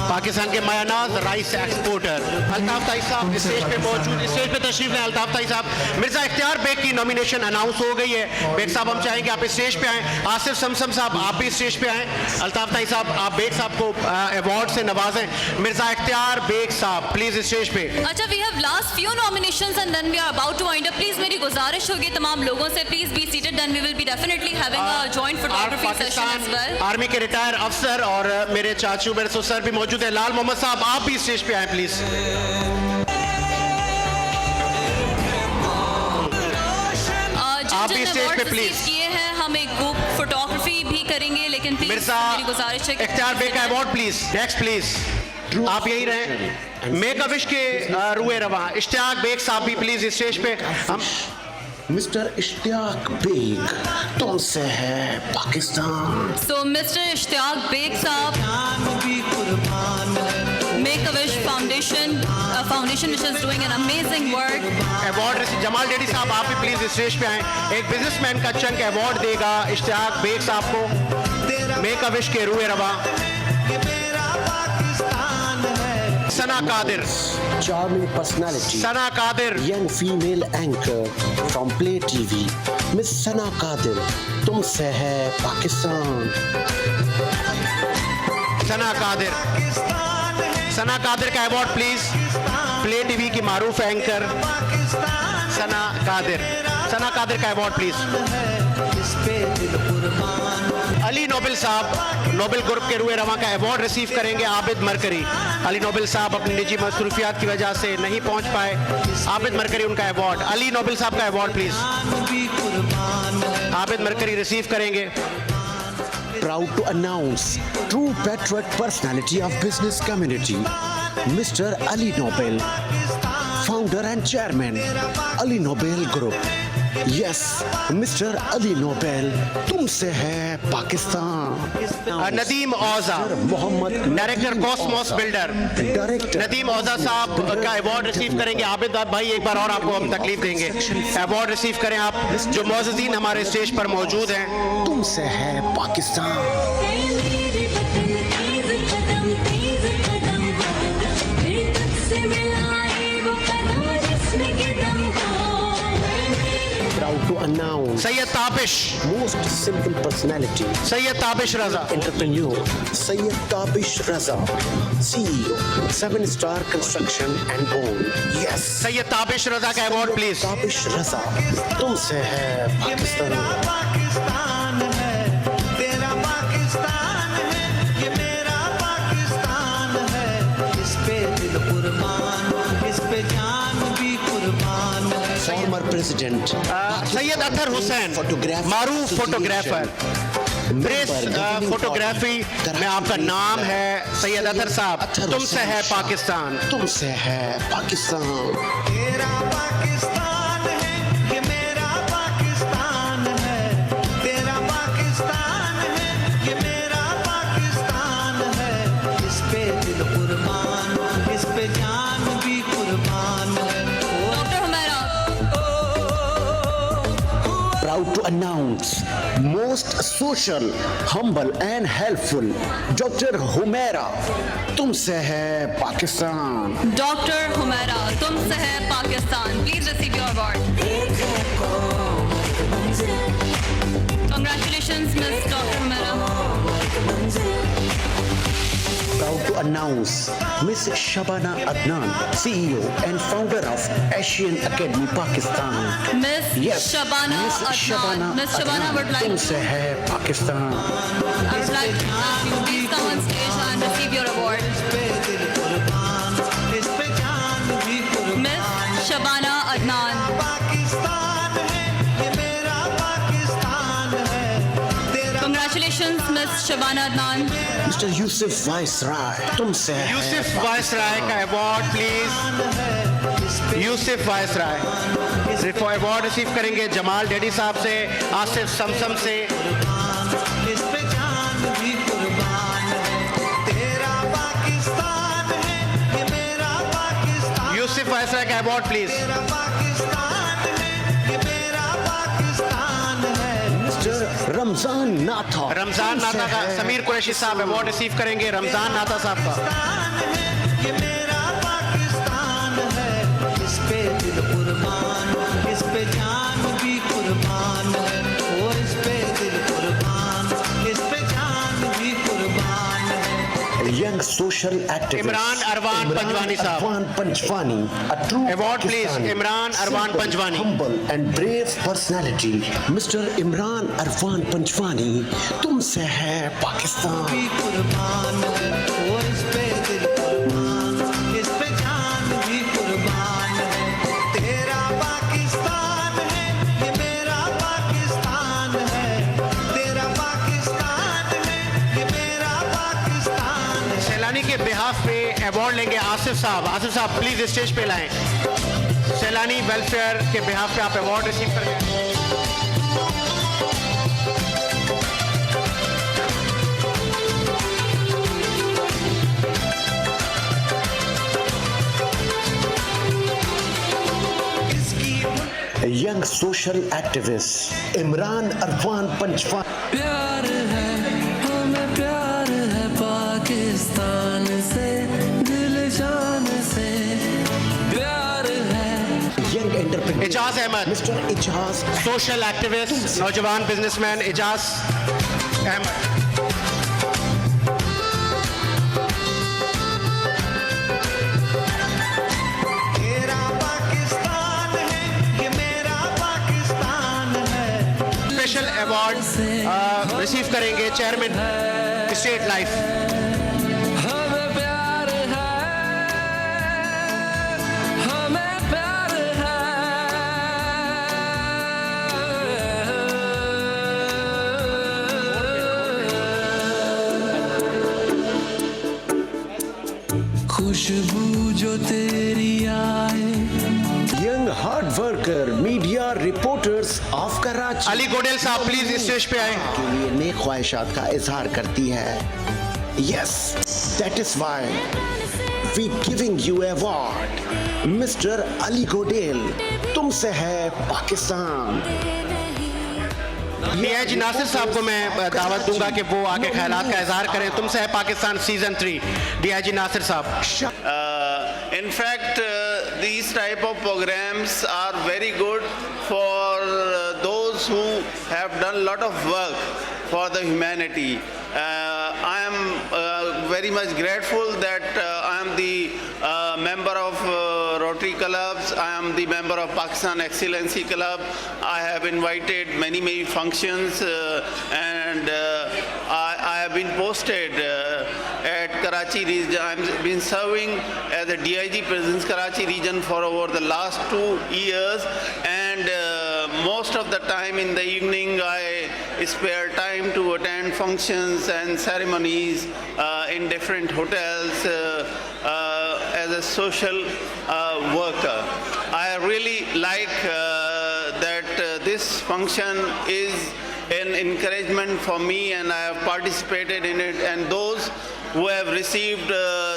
Pakistan के मायानाज rice exporter. Altaf ताई साहब स्टेज पे मौजूद, स्टेज पे तशरीफ लें। अल्ताफ ताई साहब। मिर्जा इख्तियार बेग की नॉमिनेशन अनाउंस हो गई है। बेग साहब हम चाहेंगे आप स्टेज पे आएँ। आसिफ समसम साहब आप भी स्टेज पे आएँ। अल्ताफ ताई साहब आप बेग साहब को अवार्ड से नवाजें। मिर्जा इख्तियार बेग साहब प्लीज स्टेज पे। अच्छा, we have last few nominations and then we are about to wind up. Please मेरी गुजारिश होगी तमाम लोगों से, please be seated, then we will be definitely having a joint photography session as well. Army के retire अफसर और मेरे चाचू मेरे ससुर भी मौजूद है। लाल मोहम्मद साहब आप भी स्टेज पे आए प्लीज। आप भी स्टेज पे प्लीज। किए हैं, हम एक ग्रुप फोटोग्राफी भी करेंगे, लेकिन प्लीज मेरी गुजारिश है इख्तियार बेग का अवार्ड प्लीज। नेक्स्ट प्लीज आप यही रहें। मेक अ विश के रुए रवां इश्तियाक बेग साहब भी प्लीज स्टेज पे। हम मिस्टर इश्तियाक बेग, तुमसे है Pakistan. So Mr. Ishtiaq Beg Saab, Make a Wish Foundation, a foundation which is doing an amazing work. Award Jamal daddy साहब आप भी प्लीज स्टेज पे आए। एक बिजनेसमैन का चंक अवार्ड देगा इश्तियाक बेग साहब को। मेक अ विश के रुए रवां सना Qadir. Charming personality, Sana Qadir. young female anchor from Play TV, Miss Sana Kadir, तुमसे है पाकिस्तान। सना कादिर। सना कादिर का अवार्ड प्लीज। प्ले टीवी की मारूफ एंकर सना कादिर। सना कादिर का अवार्ड प्लीज। अली नोबेल साहब नोबेल ग्रुप के रुए रवां का अवार्ड रिसीव करेंगे। आबिद मरकरी। अली नोबेल साहब अपनी निजी मसरूफियात की वजह से नहीं पहुंच पाए। आबिद मरकरी उनका अवार्ड। अली नोबेल साहब का award please. Abid mercury receive करेंगे। Proud to announce true patriot personality of business community, Mr. Ali Nobel, founder and chairman, Ali Nobel Group. Yes, Mr. Ali Nobel, तुमसे है Pakistan. Nadeem Auja Mohammad director Cosmos builder. Nadeem Auja sahab का award receive करेंगे। आबिद भाई एक बार और आपको हम तकलीफ देंगे। अवार्ड रिसीव करें आप, जो मौजूदीन हमारे स्टेज पर मौजूद हैं। तुमसे है Pakistan. Proud to announce Syed Tabish most simple personality, Syed Tabish Raza entrepreneur, Sayyid Tabish Raza, CEO, 7-star Construction and Bond. Yes, Syed Tabish रजा का अवार्ड प्लीज। Tabish Raza, तुमसे है पाकिस्तान। पाकिस्तान है तेरा पाकिस्तान है, ये मेरा पाकिस्तान है। इस पे दिल कुर्बान, इस पे जान भी कुर्बान है। Former President सैयद अतहर हुसैन मारूफ फोटोग्राफर। प्रेस फोटोग्राफी में आपका नाम है सैयद अतहर साहब, तुमसे है पाकिस्तान। तुमसे है पाकिस्तान। तेरा पाकिस्तान है, ये मेरा पाकिस्तान है। तेरा पाकिस्तान है, ये मेरा पाकिस्तान है। इस पे दिल कुर्बान, इस पे जान भी कुर्बान है। Doctor Humaira, Proud to announce most social, humble and helpful Dr. Humaira, तुमसे है पाकिस्तान। डॉक्टर हुमैरा, तुमसे है Pakistan. Please receive your award. Congratulations, Miss Dr. Humaira. Proud to announce Miss Shabana Adnan, CEO and founder of Asian Academy Pakistan. Miss Shabana Miss Adnan. Shabana Miss Shabana Adnan, would like तुमसे है Pakistan. I would like to ask you to please come on stage and receive your award. इस पे दिल कुर्बान, इस पे जान भी कुर्बान। Miss Shabana Adnan. पाकिस्तान है, ये मेरा पाकिस्तान है। तेरा Congratulations, Miss Shabana Adnan. Mr. Yusuf Viceroy, तुमसे है यूसुफ वायसराय का award please. Yusuf viceroy award receive करेंगे जमाल डेडी साहब से, आसिफ समसम से। इस पे जान भी कुर्बान है। तेरा पाकिस्तान है, ये मेरा पाकिस्तान। यूसुफ वायसराय का अवार्ड प्लीज। तेरा पाकिस्तान है, ये मेरा पाकिस्तान है। Mr. रमजान नाथा, रमजान नाता का समीर कुरैशी साहब अवार्ड रिसीव करेंगे रमजान नाता साहब का। पाकिस्तान है, ये मेरा पाकिस्तान है। इस पे दिल कुर्बान, इस पे जान भी कुर्बान है। ओ इस पे दिल कुर्बान, इस पे जान भी कुर्बान है। young social activist Imran Arwan Panjwani साहब। अरवान Panjwani, a true Award, please. Pakistani, Imran अरवान simple, Panjwani. humble and brave personality, Mr. Imran Arwan Panjwani, तुमसे है पाकिस्तान। भी कुर्बान है। ओ इस पे दिल कुर्बान, इस पे जान भी कुर्बान है। तेरा पाकिस्तान है, ये मेरा पाकिस्तान है। तेरा पाकिस्तान है, ये मेरा पाकिस्तान है। सैलानी के बिहाफ पे अवार्ड लेंगे आसिफ साहब। आसिफ साहब प्लीज स्टेज पे लाएं। सैलानी वेलफेयर के बिहाफ पे आप अवार्ड रिसीव करेंगे। young social activist Imran Arwan Panjwani, प्यार है हमें, प्यार है पाकिस्तान से, दिल जान से प्यार है। young entrepreneur Ijaz Ahmed, Mr. Ijaz, social activist, नौजवान बिजनेसमैन इजाज अहमद। तेरा पाकिस्तान है, ये मेरा पाकिस्तान है। स्पेशल अवार्ड रिसीव करेंगे चेयरमैन स्टेट लाइफ। हमें प्यार है, हमें प्यार है। खुशबू जो तेरी आए। young hard worker media reporters of Karachi, Ali गोडेल साहब प्लीज स्टेज पे आए। के लिए नेक ख्वाहिशात का इजहार करती है। Yes, that is why we giving you award, Mr. Ali Godel, तुमसे है पाकिस्तान। डीआईजी नासिर साहब को मैं दावत दूंगा कि वो आके ख्यालात का इजहार करें। तुमसे है पाकिस्तान सीजन 3, डीआईजी नासिर साहब। In fact, these type of programs are very good for those who have done a lot of work for the humanity. I am very much grateful that I am the member of Rotary Clubs. I am the member of Pakistan Excellency Club. I have invited many functions and I have been posted at Karachi region. I have been serving as a DIG Prisons Karachi region for over the last 2 years, and most of the time in the evening I spare time to attend functions and ceremonies in different hotels as a social worker. I really like that this function is an encouragement for me, and I have participated in it, and those who have received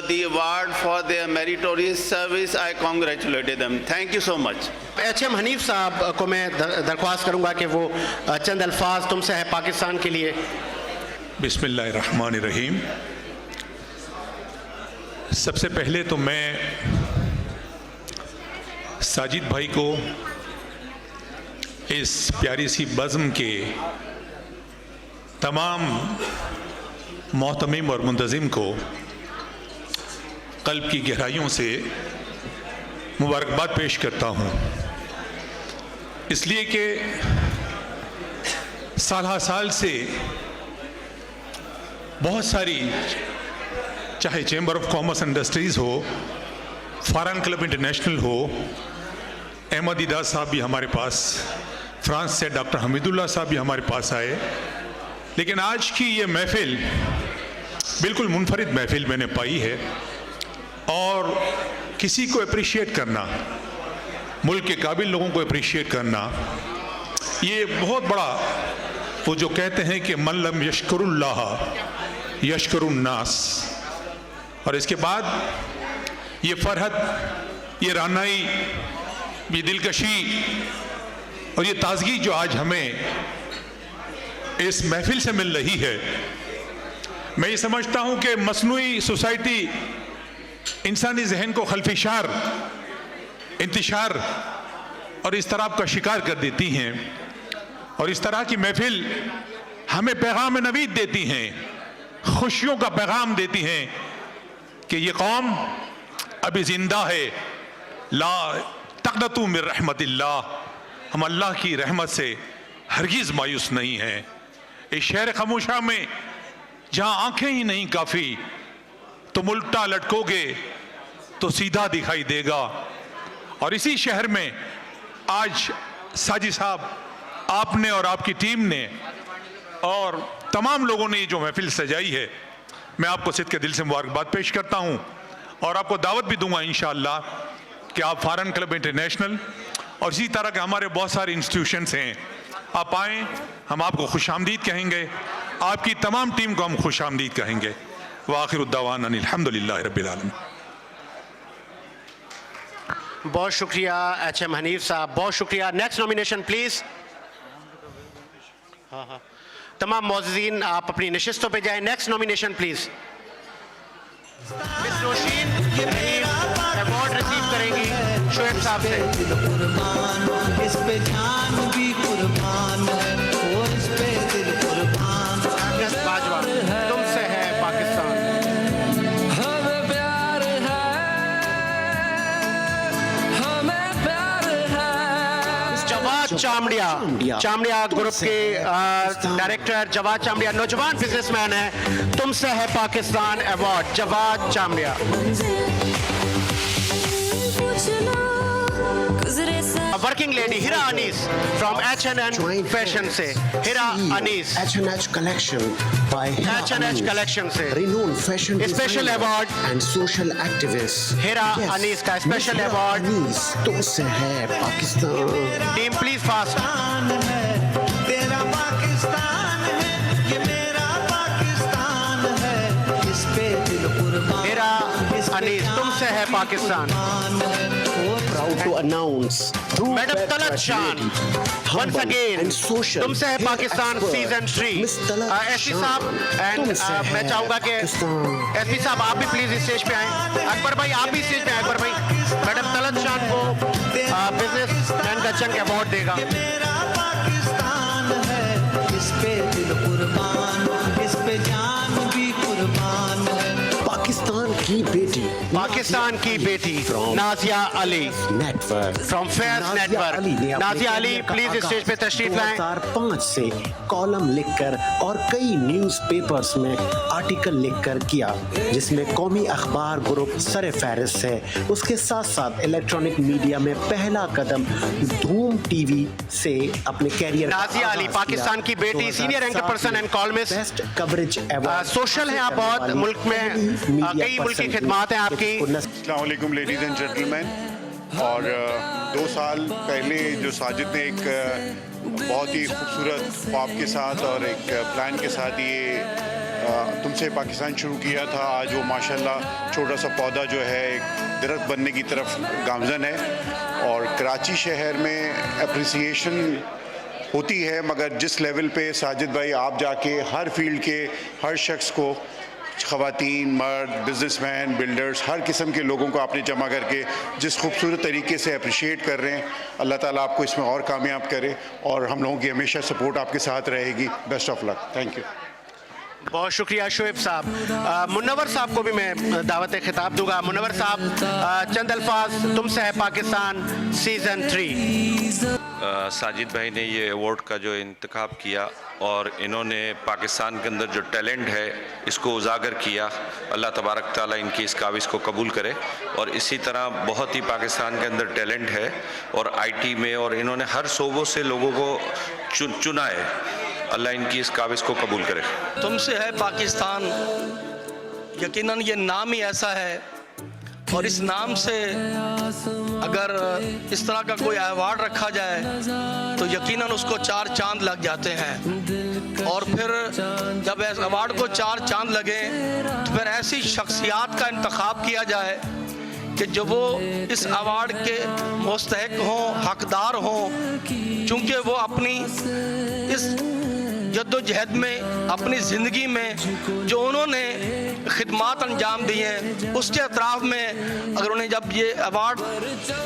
the award for their meritorious service, I congratulated them. Thank you so much. HM Hanif साहब को मैं दरख्वास्त करूंगा कि वो चंद अल्फाज तुमसे है पाकिस्तान के लिए। बिस्मिल्लाहिर्रहमानिर्रहीम। सबसे पहले तो मैं साजिद भाई को इस प्यारी सी बज़्म के तमाम मोहतमीम और मुंतज़िम को क़ल्ब की गहराइयों से मुबारकबाद पेश करता हूँ, इसलिए कि साल साल से बहुत सारी, चाहे चैम्बर ऑफ कॉमर्स इंडस्ट्रीज़ हो, फ़ारन क्लब इंटरनेशनल हो, अहमदीदा साहब भी हमारे पास, फ्रांस से डॉक्टर हमीदुल्लाह साहब भी हमारे पास आए, लेकिन आज की ये महफ़िल बिल्कुल मुनफरिद महफ़िल मैंने पाई है। और किसी को अप्रिशिएट करना, मुल्क के काबिल लोगों को अप्रिशिएट करना, ये बहुत बड़ा, वो जो कहते हैं कि मन लम यशकुरुल्लाह यशकुरुन्नास, और इसके बाद ये फरहत, ये रानाई, ये दिलकशी और ये ताजगी जो आज हमें इस महफिल से मिल रही है, मैं ये समझता हूँ कि मसनूई सोसाइटी इंसानी जहन को खल्फिशार, इंतशार और इस तरह का शिकार कर देती हैं, और इस तरह की महफिल हमें पैगाम नवीद देती हैं, खुशियों का पैगाम देती हैं कि ये कौम अभी जिंदा है। ला तक़नतू मिन रहमतिल्लाह, हम अल्लाह की रहमत से हरगिज़ मायूस नहीं हैं। इस शहर खामोशा में जहाँ आंखें ही नहीं काफ़ी, तुम उल्टा लटकोगे तो सीधा दिखाई देगा। और इसी शहर में आज साजिद साहब, आपने और आपकी टीम ने और तमाम लोगों ने ये जो महफिल सजाई है, मैं आपको सिद्क़ के दिल से मुबारकबाद पेश करता हूँ, और आपको दावत भी दूंगा इंशाअल्लाह कि आप फ़ारन क्लब इंटरनेशनल और इसी तरह के हमारे बहुत सारे इंस्टीट्यूशंस हैं, आप आएँ, हम आपको खुशामदीद कहेंगे, आपकी तमाम टीम को हम खुशामदीद कहेंगे। व आखिरु दावाना अनिल हम्दुलिल्लाहि रब्बिल आलमीन। बहुत शुक्रिया HM हनीफ साहब, बहुत शुक्रिया। Next nomination please. हाँ, तमाम मौजूदीन आप अपनी नशिस्तों पे जाएं। Next nomination please. Miss Roshin award receive करेंगी शोएब साहब से। इस पे जान भी कुर्बान है, वो इस पे दिल कुर्बान है। तुमसे है पाकिस्तान। हमें प्यार है, हमें प्यार है। जवाद चामड़िया ग्रुप के डायरेक्टर जवाद चामड़िया नौजवान बिजनेसमैन है। तुमसे है Pakistan award Jawad Chamadia. Working lady Hira Anis from H&H fashion से। Hira Anis H&H collection by H&H collection से renowned fashion special award and social activist Hira Anis का स्पेशल अवार्ड तुमसे है पाकिस्तान। Team please fast. तेरा पाकिस्तान है, ये मेरा पाकिस्तान है, इस पे दिल कुर्बान। हिरा अनीस तुमसे है Pakistan. Proud to announce madam Talat शान once again तुमसे है पाकिस्तान सीजन 3। एसपी साहब एंड मैं चाहूंगा कि एसपी साहब आप भी प्लीज स्टेज पे आए। अकबर भाई आप भी स्टेज पे आए। अकबर भाई मैडम तलत शान को बिजनेसमैन का चंक अवार्ड देगा। मेरा पाकिस्तान है, इस पे दिल कुर्बान, इस पे जान भी कुर्बान है। पाकिस्तान की बेटी, पाकिस्तान की बेटी Nazia Ali network from Faiz network. Nazia Ali please stage पे तशरीफ लाएं। 2005 से कॉलम लिखकर और कई न्यूज़पेपर्स में आर्टिकल लिखकर किया, जिसमें कौमी अखबार ग्रुप सर फहरिस्त है। उसके साथ साथ इलेक्ट्रॉनिक मीडिया में पहला कदम धूम टीवी से अपने कैरियर। नाजिया अली पाकिस्तान की बेटी, senior anchor person and columnist, best coverage social है आप बहुत, मुल्क में कई मुल्क की खिदमात है आपकी। अस्सलाम वालेकुम लेडीज एंड जेंटलमैन। और 2 साल पहले जो साजिद ने एक बहुत ही खूबसूरत ख्वाब के साथ और एक प्लान के साथ ये तुमसे पाकिस्तान शुरू किया था, आज वो माशाल्लाह छोटा सा पौधा जो है एक दरख्त बनने की तरफ गामजन है। और कराची शहर में अप्रिसिएशन होती है, मगर जिस लेवल पे साजिद भाई आप जाके हर फील्ड के हर शख्स को, ख़वातीन, मर्द, बिजनेसमैन, बिल्डर्स, हर किस्म के लोगों को आपने जमा करके जिस खूबसूरत तरीके से अप्रिशिएट कर रहे हैं, अल्लाह ताला आपको इसमें और कामयाब करे और हम लोगों की हमेशा सपोर्ट आपके साथ रहेगी। Best of luck. Thank you. बहुत शुक्रिया शोएब साहब। मुनव्वर साहब को भी मैं दावत खिताब दूंगा। मुनव्वर साहब चंद अल्फाज तुमसे है पाकिस्तान सीज़न 3। साजिद भाई ने ये अवार्ड का जो इंतखाब किया और इन्होंने पाकिस्तान के अंदर जो टैलेंट है इसको उजागर किया। अल्लाह तबारक ताला इनकी इस काविश को कबूल करे। और इसी तरह बहुत ही पाकिस्तान के अंदर टैलेंट है और आईटी में, और इन्होंने हर शोबों से लोगों को चुना है। अल्लाह इनकी इस काविश को कबूल करे। तुमसे है पाकिस्तान, यकीनन ये नाम ही ऐसा है और इस नाम से अगर इस तरह का कोई अवार्ड रखा जाए तो यकीनन उसको 4 चांद लग जाते हैं। और फिर जब इस अवार्ड को 4 चांद लगे तो फिर ऐसी शख्सियात का इंतखाब किया जाए कि जो वो इस अवार्ड के मुस्तहिक हों, हकदार हों, चूँकि वो अपनी इस जद्दोजहद में, अपनी ज़िंदगी में जो उन्होंने खिदमात अंजाम दी हैं, उसके अतराफ़ में अगर उन्हें जब ये अवार्ड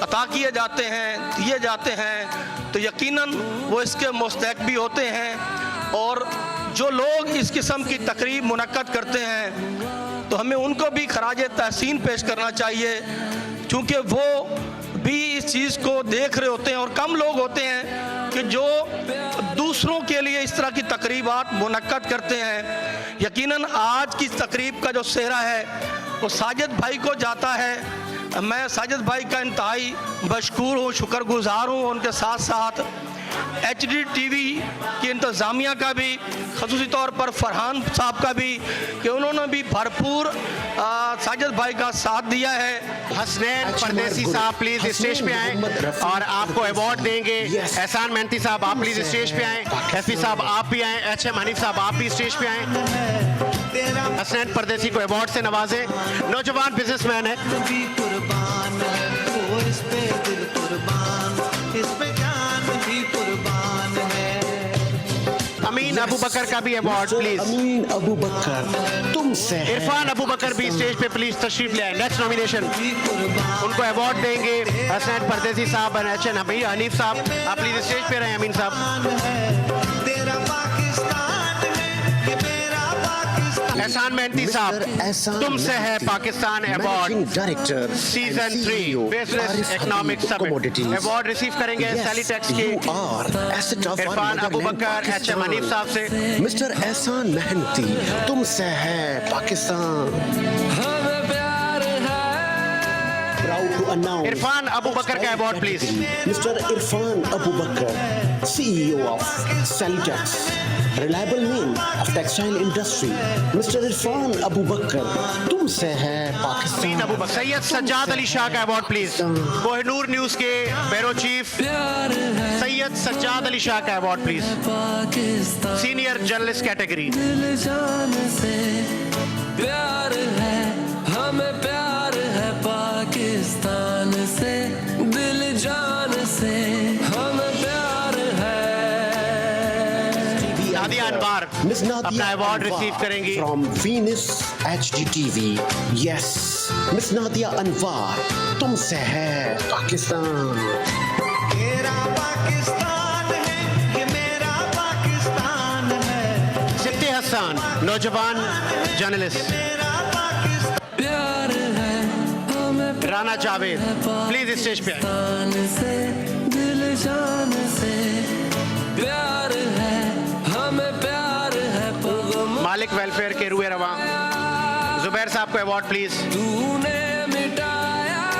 अता किए जाते हैं, दिए जाते हैं, तो यकीनन वो इसके मुस्तहिक भी होते हैं। और जो लोग इस किस्म की तकरीब मुनक्कद करते हैं तो हमें उनको भी खराज तहसीन पेश करना चाहिए, क्योंकि वो भी इस चीज़ को देख रहे होते हैं। और कम लोग होते हैं कि जो दूसरों के लिए इस तरह की तकरीबात मुनक्कद करते हैं। यकीनन आज की तकरीब का जो सेहरा है वो साजिद भाई को जाता है। मैं साजिद भाई का इंतहाई मशकूर हूँ, शुक्रगुजार हूँ। उनके साथ साथ HD TV की इंतज़ामिया का भी, ख़ुसूसी तौर पर फरहान साहब का भी, कि उन्होंने भी भरपूर साजिद भाई का साथ दिया है। हसनैन परदेसी साहब प्लीज स्टेज पे आएं और आपको अवार्ड देंगे। एहसान मेहनती साहब आप प्लीज स्टेज पे आएं। एफी साहब आप भी आएं। HM हनीफ साहब आप भी स्टेज पे आएं। हसनैन परदेसी को अवार्ड से नवाजें। नौजवान बिजनेसमैन है। अमीन अबू बकर का भी अवार्ड प्लीज। अमीन अबू बकर तुमसे है। इरफान अबू बकर भी स्टेज पे प्लीज तशरीफ ले आए। नेक्स्ट नॉमिनेशन उनको अवार्ड देंगे हसनैन परदेसी साहब और HM हनीफ साहब। आप प्लीज स्टेज पे रहे। अमीन साहब। एहसान मेहनती साहब तुमसे है Pakistan award director season 3 business economic summit award receive करेंगे सैलीटेक्स के इरफान अबू बकर HM हनीफ साहब से। मिस्टर एहसान मेहनती तुमसे है पाकिस्तान। इरफान अबू बकर का award please. Mister Irfan Abu Bakar CEO of Salitex, reliable name of textile industry. Mister Irfan Abu Bakar तुमसे है पाकिस्तान। अबू बकर। सैयद सज्जाद अली शाह का अवार्ड प्लीज। कोहिनूर न्यूज के ब्यूरो चीफ सैयद सज्जाद अली शाह का award please. Senior journalist category. प्यार है हमें, प्यार है पाकिस्तान से, दिल जान से हमें प्यार है। नादिया अनवार अपना अवार्ड रिसीव करेंगी from Venus HD TV। Yes miss Nadia Anwar तुमसे है पाकिस्तान। तेरा पाकिस्तान है, ये मेरा पाकिस्तान है। सिफ्ते हसन नौजवान जर्नलिस्ट। प्यार राना जावेद प्लीज स्टेज पे आए। से दिल जान से प्यार है, हमें प्यार है। मालिक वेलफेयर के रूए रवा जुबैर साहब को अवार्ड प्लीज। तूने मिटाया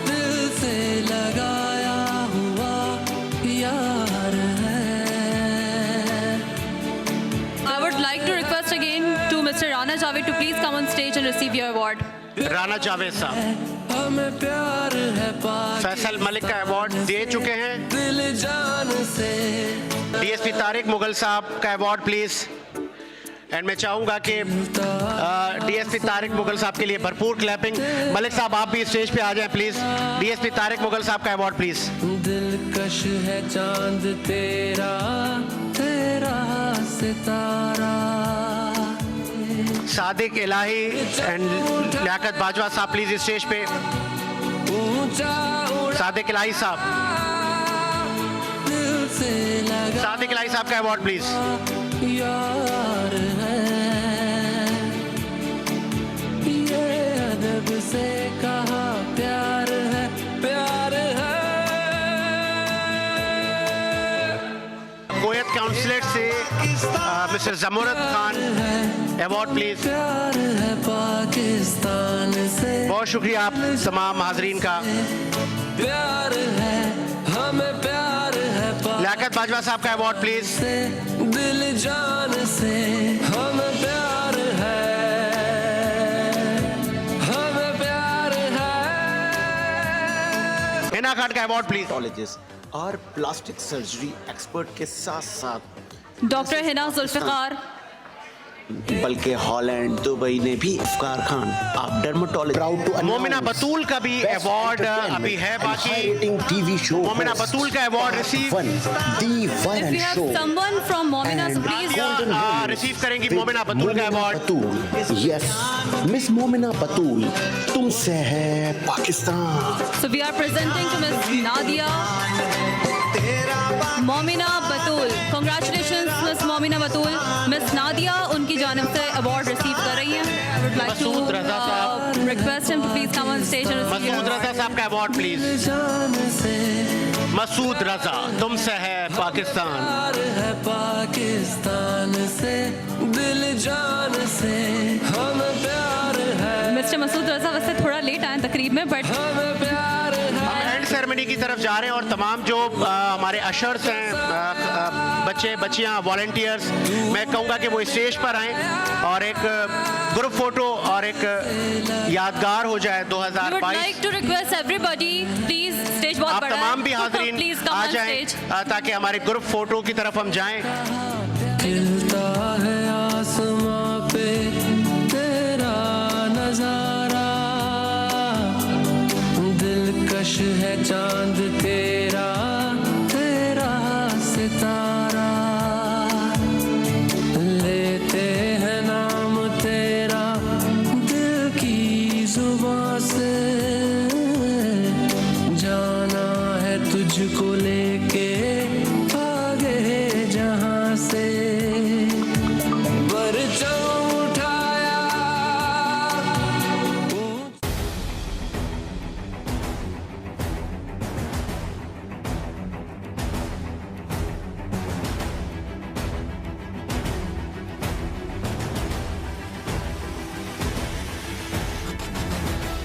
दिल से लगाया हुआ यार है। I would like to request again to Mr. Rana Javed to please come on stage and receive your award. Rana Javed साहब हमें प्यार है फैसल मलिक का अवार्ड दे चुके हैं। दिल जान से। डीएसपी तारिक मुगल साहब का अवार्ड प्लीज। एंड मैं चाहूंगा कि डीएसपी तारिक मुगल साहब के लिए भरपूर क्लैपिंग। मलिक साहब आप भी स्टेज पे आ जाएं प्लीज। डीएसपी तारिक मुगल साहब का अवार्ड प्लीज। दिलकश है चांद तेरा, तेरा सितारा। सादिक इलाही एंड लियाकत बाजवा साहब प्लीज स्टेज पे। सादिक इलाही साहब, सादिक इलाही साहब का अवार्ड प्लीज। यार है ये अदब से कहा प्यार है, प्यार है। कोयत काउंसलेट से मिस्टर जमुरत खान अवार्ड प्लीज। प्यार है पाकिस्तान से। बहुत शुक्रिया आप तमाम हाजरीन का। प्यार है, हमें प्यार है लियाकत बाजवा साहब का अवार्ड प्लीज। दिल जान से हमें प्यार है, हमें प्यार है। हिना खान का अवार्ड प्लीज। कॉलेजेस और प्लास्टिक सर्जरी एक्सपर्ट के साथ साथ डॉक्टर हिना जुल्फिकार, बल्कि हॉलैंड दुबई ने भी इफ्तार खान आप डर्मेटोलॉजिस्ट मोमिना बतूल का भी अवार्ड अभी है बाकी। रेटिंग टीवी शो मोमिना बतूल का award receive the viral show someone from Momina's please receive करेंगी मोमिना बतूल का अवार्ड। यस मिस मोमिना बतूल तुमसे है Pakistan. So we are presenting to Miss Nadia Momina Batul. Congratulations Miss Momina Batul. Miss Nadia उनकी जानिब से award receive कर रही हैं। I would like to request him to please come on stage and receive your Masood रजा साहब का award please. Masood रजा तुमसे है पाकिस्तान। प्यार है पाकिस्तान से, दिल जान से हमें प्यार है। मिस्टर मसूद रजा वैसे थोड़ा लेट आए तकरीब में, बट हमें प्यार है। हम एंड सेरेमनी की तरफ जा रहे हैं और तमाम जो हमारे अशर्स हैं, बच्चे बच्चियां, वॉलंटियर्स, मैं कहूँगा कि वो स्टेज पर आएं और एक ग्रुप फोटो और एक यादगार हो जाए 2022। We would like to request everybody, please stage बहुत आप बड़ा है। तमाम भी हाजरीन Please come आ on जाएं stage. ताकि हमारे ग्रुप फोटो की तरफ हम जाएं। खिलता है आसमां पे तेरा नजारा, दिलकश है चांद तेरा, तेरा सितारा। लेते हैं नाम तेरा दिल की जुबां से, जाना है तुझको